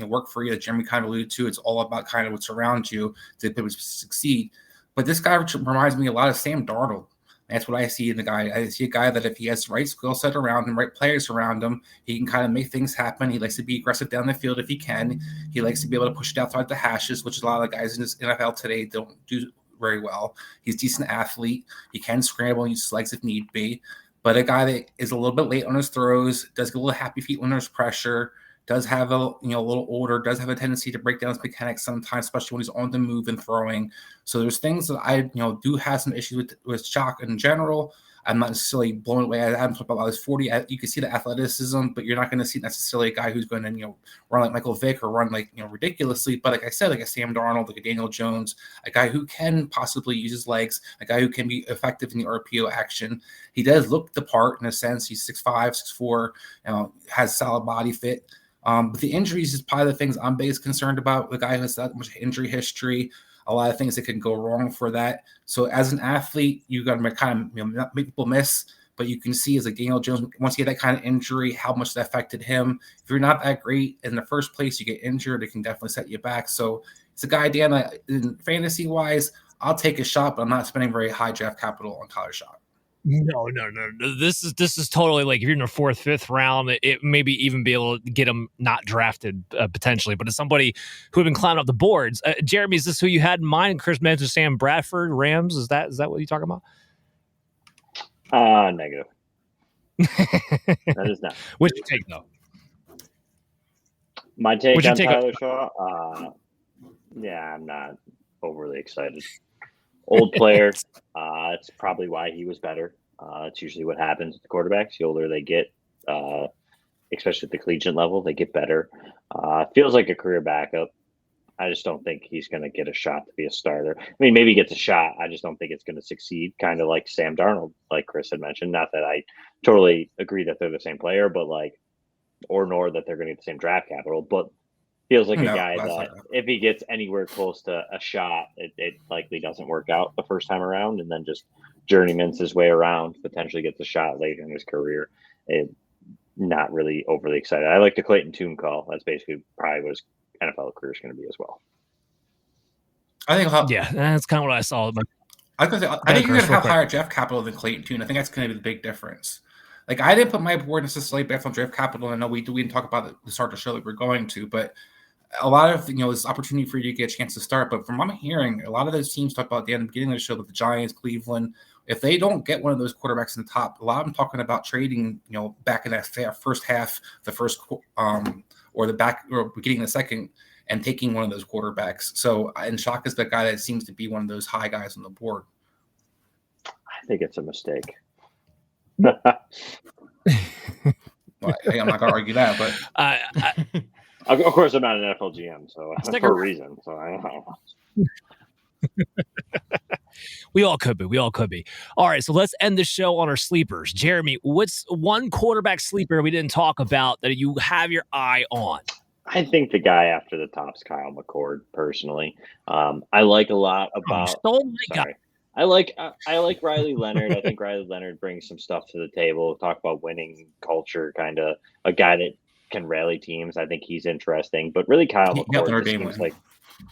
work for you that Jeremy kind of alluded to. It's all about kind of what's around you to be able to succeed. But this guy reminds me a lot of Sam Darnold. That's what I see in the guy. I see a guy that if he has the right skill set around him, right players around him, he can kind of make things happen. He likes to be aggressive down the field if he can. He likes to be able to push it outside the hashes, which a lot of guys in this NFL today don't do very well. He's a decent athlete. He can scramble and use his legs if need be. But a guy that is a little bit late on his throws, does get a little happy feet when there's pressure, does have a little older, does have a tendency to break down his mechanics sometimes, especially when he's on the move and throwing. So there's things that I do have some issues with Shough in general. I'm not necessarily blown away. I haven't talked about his 40. You can see the athleticism, but you're not going to see necessarily a guy who's going to run like Michael Vick or run like ridiculously. But like I said, like a Sam Darnold, like a Daniel Jones, a guy who can possibly use his legs, a guy who can be effective in the RPO action. He does look the part in a sense. He's 6'5", 6'4", has solid body fit. But the injuries is probably the things I'm biggest concerned about. The guy who has that much injury history, a lot of things that can go wrong for that. So as an athlete, you got to kind of not make people miss, but you can see as a Daniel Jones, once he had that kind of injury, how much that affected him. If you're not that great in the first place, you get injured, it can definitely set you back. So it's a guy, Dan, in fantasy wise, I'll take a shot, but I'm not spending very high draft capital on Tyler Shough. No. This is totally like if you're in the 4th, 5th round, it maybe even be able to get him not drafted potentially. But as somebody who had been climbing up the boards, Jeremy, is this who you had in mind? Chris mentioned Sam Bradford, Rams. Is that what you're talking about? Negative. That is not. What's your take though? My take on Tyler Shough. Yeah, I'm not overly excited. Old player. It's probably why he was better. It's usually what happens with the quarterbacks. The older they get, especially at the collegiate level, they get better. Feels like a career backup. I just don't think he's going to get a shot to be a starter. I mean, maybe he gets a shot. I just don't think it's going to succeed, kind of like Sam Darnold, like Chris had mentioned. Not that I totally agree that they're the same player, but nor that they're going to get the same draft capital, but feels like a guy that if he gets anywhere close to a shot, it likely doesn't work out the first time around, and then just journeymans his way around, potentially gets a shot later in his career. Not really overly excited. I like the Clayton Tune call. That's basically probably what his NFL career is going to be as well. I think that's kind of what I saw. I think you're going to have higher draft capital than Clayton Tune. I think that's going to be the big difference. Like, I didn't put my board necessarily based on draft capital. I know we didn't talk about the start of the show that we're going to, but a lot of this opportunity for you to get a chance to start. But from what I'm hearing, a lot of those teams talk about at the beginning of the show, like the Giants, Cleveland. If they don't get one of those quarterbacks in the top, a lot of them talking about trading, back in that first half, the first or the back or beginning of the second, and taking one of those quarterbacks. So, and Shough is the guy that seems to be one of those high guys on the board. I think it's a mistake. Well, I'm not going to argue that, but of course, I'm not an NFL GM, so for a reason. So I don't know. We all could be. All right, so let's end the show on our sleepers. Jeremy, what's one quarterback sleeper we didn't talk about that you have your eye on? I think the guy after the top's Kyle McCord, personally. I like a lot about. I like Riley Leonard. I think Riley Leonard brings some stuff to the table. Talk about winning culture, kind of a guy that can rally teams. I think he's interesting. But really, Kyle McCord seems like.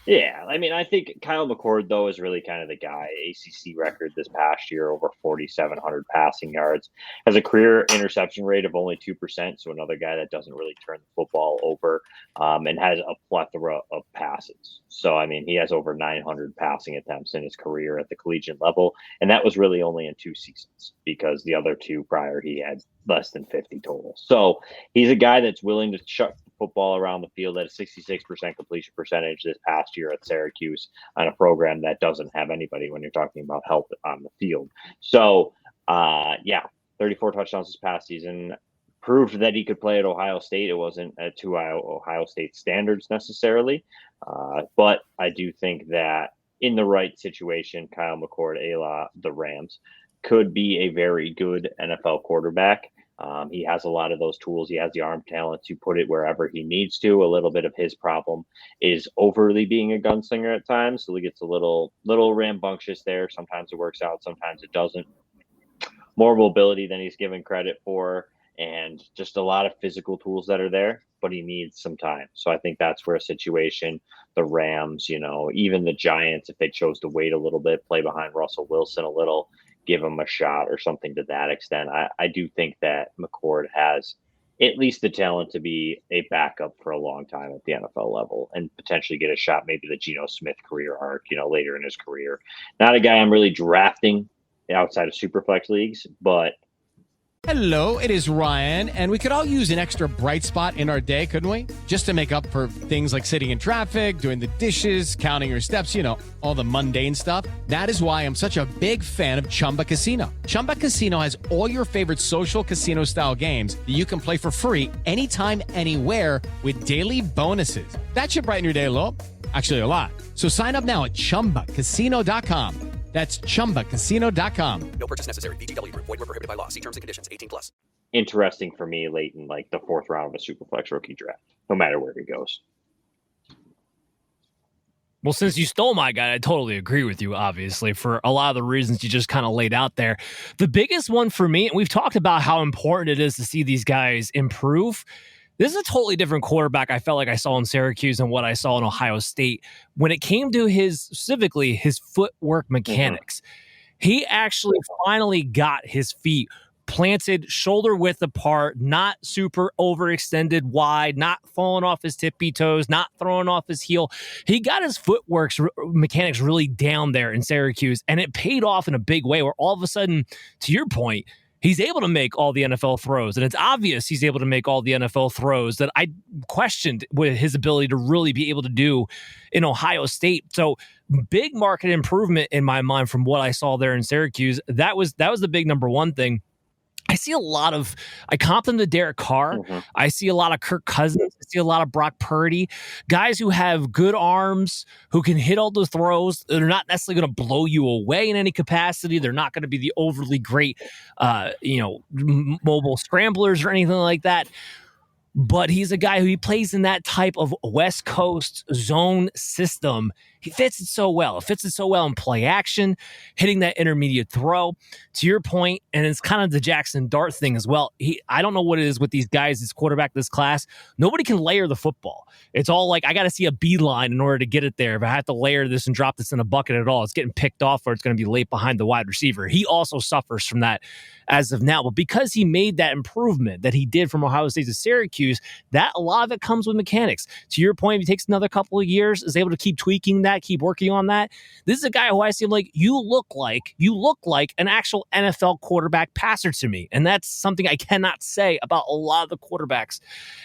Yeah, I mean, I think Kyle McCord, though, is really kind of the guy. ACC record this past year, over 4,700 passing yards. Has a career interception rate of only 2%, so another guy that doesn't really turn the football over, and has a plethora of passes. So, I mean, he has over 900 passing attempts in his career at the collegiate level, and that was really only in 2 seasons because the other 2 prior he had less than 50 total. So he's a guy that's willing to chuck the football around the field at a 66% completion percentage this past year at Syracuse on a program that doesn't have anybody when you're talking about help on the field. So, 34 touchdowns this past season. Proved that he could play at Ohio State. It wasn't to Ohio State standards necessarily, but I do think that in the right situation, Kyle McCord, the Rams, could be a very good NFL quarterback. He has a lot of those tools. He has the arm talent to put it wherever he needs to. A little bit of his problem is overly being a gunslinger at times. So he gets a little rambunctious there. Sometimes it works out. Sometimes it doesn't. More mobility than he's given credit for, and just a lot of physical tools that are there, but he needs some time. So I think that's where a situation, the Rams, even the Giants, if they chose to wait a little bit, play behind Russell Wilson a little, give him a shot or something to that extent. I do think that McCord has at least the talent to be a backup for a long time at the NFL level and potentially get a shot, maybe the Geno Smith career arc, later in his career. Not a guy I'm really drafting outside of Superflex leagues, but Hello, it is Ryan, and we could all use an extra bright spot in our day, couldn't we? Just to make up for things like sitting in traffic, doing the dishes, counting your steps, all the mundane stuff. That is why I'm such a big fan of Chumba Casino. Chumba Casino has all your favorite social casino-style games that you can play for free anytime, anywhere with daily bonuses. That should brighten your day a little. Actually, a lot. So sign up now at ChumbaCasino.com. That's ChumbaCasino.com. No purchase necessary. VGW Group. Void where prohibited by law. See terms and conditions. 18+. Interesting for me late in like the 4th round of a Superflex rookie draft, no matter where he goes. Well, since you stole my guy, I totally agree with you, obviously, for a lot of the reasons you just kind of laid out there. The biggest one for me, and we've talked about how important it is to see these guys improve. This is a totally different quarterback I felt like I saw in Syracuse and what I saw in Ohio State. When it came to specifically his footwork mechanics, he actually finally got his feet planted shoulder width apart, not super overextended wide, not falling off his tippy toes, not throwing off his heel. He got his footwork mechanics really down there in Syracuse, and it paid off in a big way where all of a sudden, to your point, he's able to make all the NFL throws, and it's obvious he's able to make all the NFL throws that I questioned with his ability to really be able to do in Ohio State. So big market improvement in my mind from what I saw there in Syracuse. That was the big number one thing. I see I comp them to Derek Carr. I see a lot of Kirk Cousins. I see a lot of Brock Purdy, guys who have good arms, who can hit all the throws. They're not necessarily going to blow you away in any capacity. They're not going to be the overly great, mobile scramblers or anything like that. But he's a guy who plays in that type of West Coast zone system. He fits it so well. It fits it so well in play action, hitting that intermediate throw. To your point, and it's kind of the Jackson Dart thing as well. I don't know what it is with these guys, this quarterback, this class. Nobody can layer the football. It's all like, I got to see a beeline in order to get it there. If I have to layer this and drop this in a bucket at all, it's getting picked off or it's going to be late behind the wide receiver. He also suffers from that as of now. But because he made that improvement that he did from Ohio State to Syracuse, that a lot of it comes with mechanics. To your point, if he takes another couple of years, is able to keep tweaking that, keep working on that. This is a guy who I see like, you look like an actual NFL quarterback passer to me. And that's something I cannot say about a lot of the quarterbacks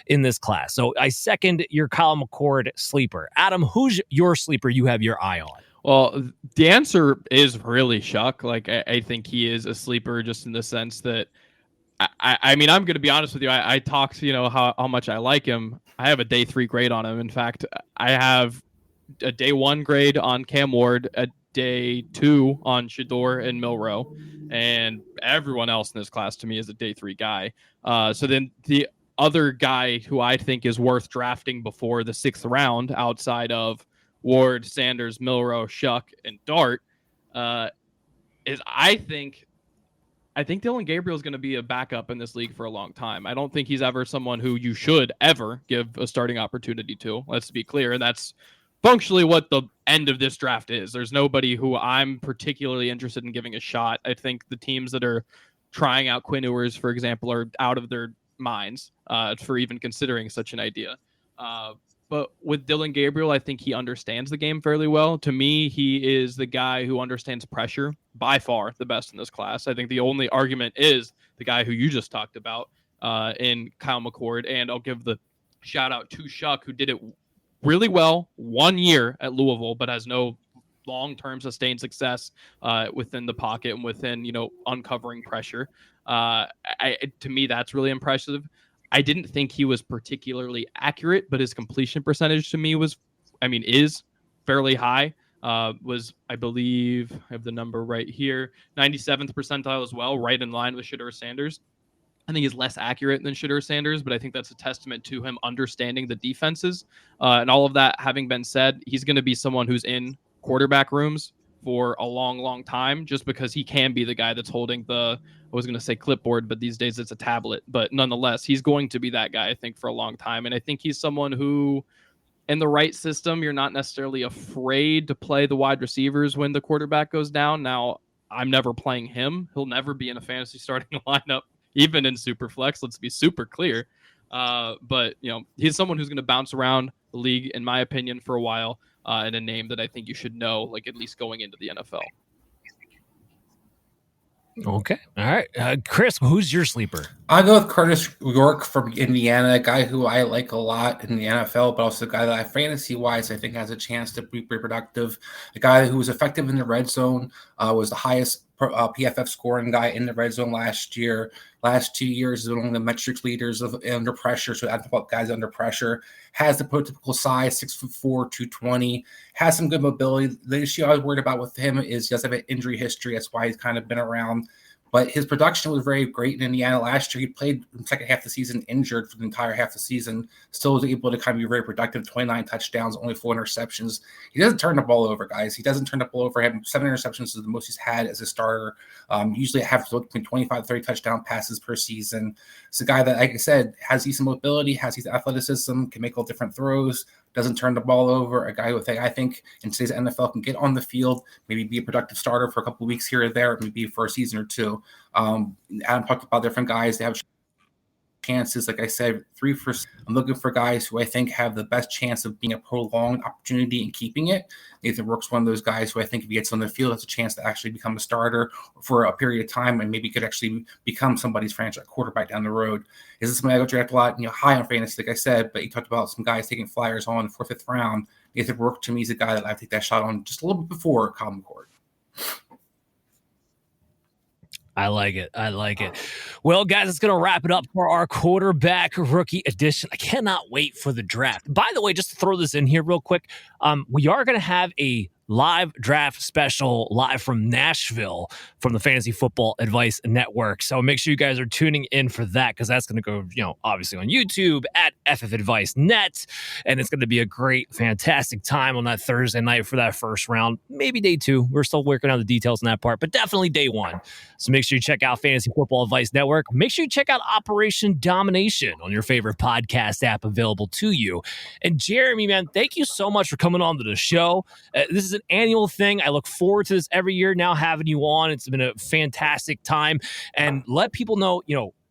in this class. So I second your Kyle McCord sleeper. Adam, who's your sleeper you have your eye on? Well, the answer is really Shough. Like, I think he is a sleeper just in the sense that, I mean, I'm going to be honest with you. I talked, how much I like him. I have a day 3 grade on him. In fact, I have a day 1 grade on Cam Ward, a day 2 on Shedeur and Milroe, and everyone else in this class to me is a day 3 guy. So then the other guy who I think is worth drafting before the 6th round outside of Ward, Sanders, Milroe, Shough, and Dart is I think Dillon Gabriel is going to be a backup in this league for a long time. I don't think he's ever someone who you should ever give a starting opportunity to. Let's be clear. And that's functionally what the end of this draft is. There's nobody who I'm particularly interested in giving a shot. I think the teams that are trying out Quinn Ewers, for example, are out of their minds for even considering such an idea. But with Dillon Gabriel, I think he understands the game fairly well. To me, he is the guy who understands pressure, by far the best in this class. I think the only argument is the guy who you just talked about in Kyle McCord. And I'll give the shout out to Shough, who did it really well 1 year at Louisville, but has no long-term sustained success within the pocket and within, uncovering pressure. To me, that's really impressive. I didn't think he was particularly accurate, but his completion percentage to me is fairly high. I believe, I have the number right here, 97th percentile as well, right in line with Shador Sanders. I think he's less accurate than Shedeur Sanders, but I think that's a testament to him understanding the defenses. And all of that having been said, he's going to be someone who's in quarterback rooms for a long, long time, just because he can be the guy that's holding I was going to say clipboard, but these days it's a tablet. But nonetheless, he's going to be that guy, I think, for a long time. And I think he's someone who, in the right system, you're not necessarily afraid to play the wide receivers when the quarterback goes down. Now, I'm never playing him. He'll never be in a fantasy starting lineup, even in Superflex. Let's be super clear. But, he's someone who's going to bounce around the league, in my opinion, for a while, and a name that I think you should know, like at least going into the NFL. Okay. All right. Chris, who's your sleeper? I'll go with Curtis York from Indiana, a guy who I like a lot in the NFL, but also a guy that fantasy-wise I think has a chance to be productive. A guy who was effective in the red zone, was the highest PFF scoring guy in the red zone last year. Last 2 years is one of the metrics leaders of under pressure, so I about guys under pressure. Has the prototypical size, 6'4", 220. Has some good mobility. The issue I was worried about with him is he does have an injury history. That's why he's kind of been around. But his production was very great in Indiana last year. He played the second half of the season injured for the entire half of the season. Still was able to kind of be very productive, 29 touchdowns, only 4 interceptions. He doesn't turn the ball over, guys. He doesn't turn the ball over. He had 7 interceptions is the most he's had as a starter. Usually have between 25 to 30 touchdown passes per season. It's a guy that, like I said, has decent mobility, has decent athleticism, can make all different throws, doesn't turn the ball over. A guy who I think in today's NFL can get on the field, maybe be a productive starter for a couple of weeks here or there, maybe for a season or two. Adam talked about different guys. They have chances. Like I said, 3 for. I'm looking for guys who I think have the best chance of being a prolonged opportunity and keeping it. Nathan Rourke's one of those guys who I think if he gets on the field, has a chance to actually become a starter for a period of time and maybe could actually become somebody's franchise quarterback down the road. This is somebody I go draft a lot, high on fantasy, like I said, but you talked about some guys taking flyers on 4th, 5th round. Nathan Rourke to me is a guy that I take that shot on just a little bit before Colin McCord. I like it. Well, guys, it's going to wrap it up for our quarterback rookie edition. I cannot wait for the draft. By the way, just to throw this in here real quick, we are going to have a live draft special live from Nashville from the Fantasy Football Advice Network. So make sure you guys are tuning in for that because that's going to go, obviously on YouTube at FF Advice Net. And it's going to be a great, fantastic time on that Thursday night for that first round. Maybe day 2. We're still working on the details on that part, but definitely day 1. So make sure you check out Fantasy Football Advice Network. Make sure you check out Operation Domination on your favorite podcast app available to you. And Jeremy, man, thank you so much for coming on to the show. This is an annual thing. I look forward to this every year now having you on. It's been a fantastic time. And let people know,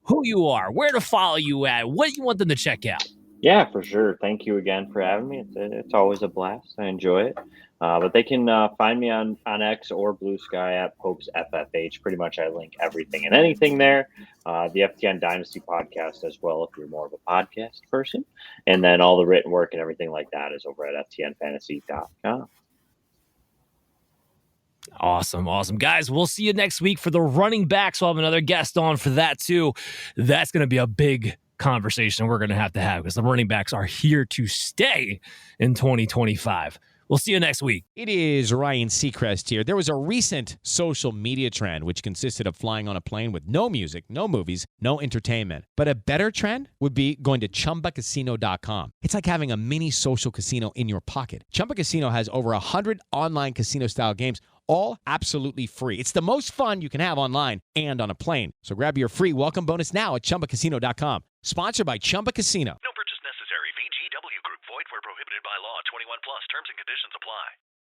who you are, where to follow you at, what you want them to check out. Yeah, for sure. Thank you again for having me. It's always a blast. I enjoy it. But they can find me on X or Blue Sky at Popes FFH. Pretty much I link everything and anything there. The FTN Dynasty podcast as well if you're more of a podcast person. And then all the written work and everything like that is over at ftnfantasy.com. Awesome. Guys, we'll see you next week for the running backs. We'll have another guest on for that too. That's going to be a big conversation we're going to have because the running backs are here to stay in 2025. We'll see you next week. It is Ryan Seacrest here. There was a recent social media trend which consisted of flying on a plane with no music, no movies, no entertainment. But a better trend would be going to ChumbaCasino.com. It's like having a mini social casino in your pocket. Chumba Casino has over 100 online casino-style games, all absolutely free. It's the most fun you can have online and on a plane. So grab your free welcome bonus now at ChumbaCasino.com. Sponsored by Chumba Casino. No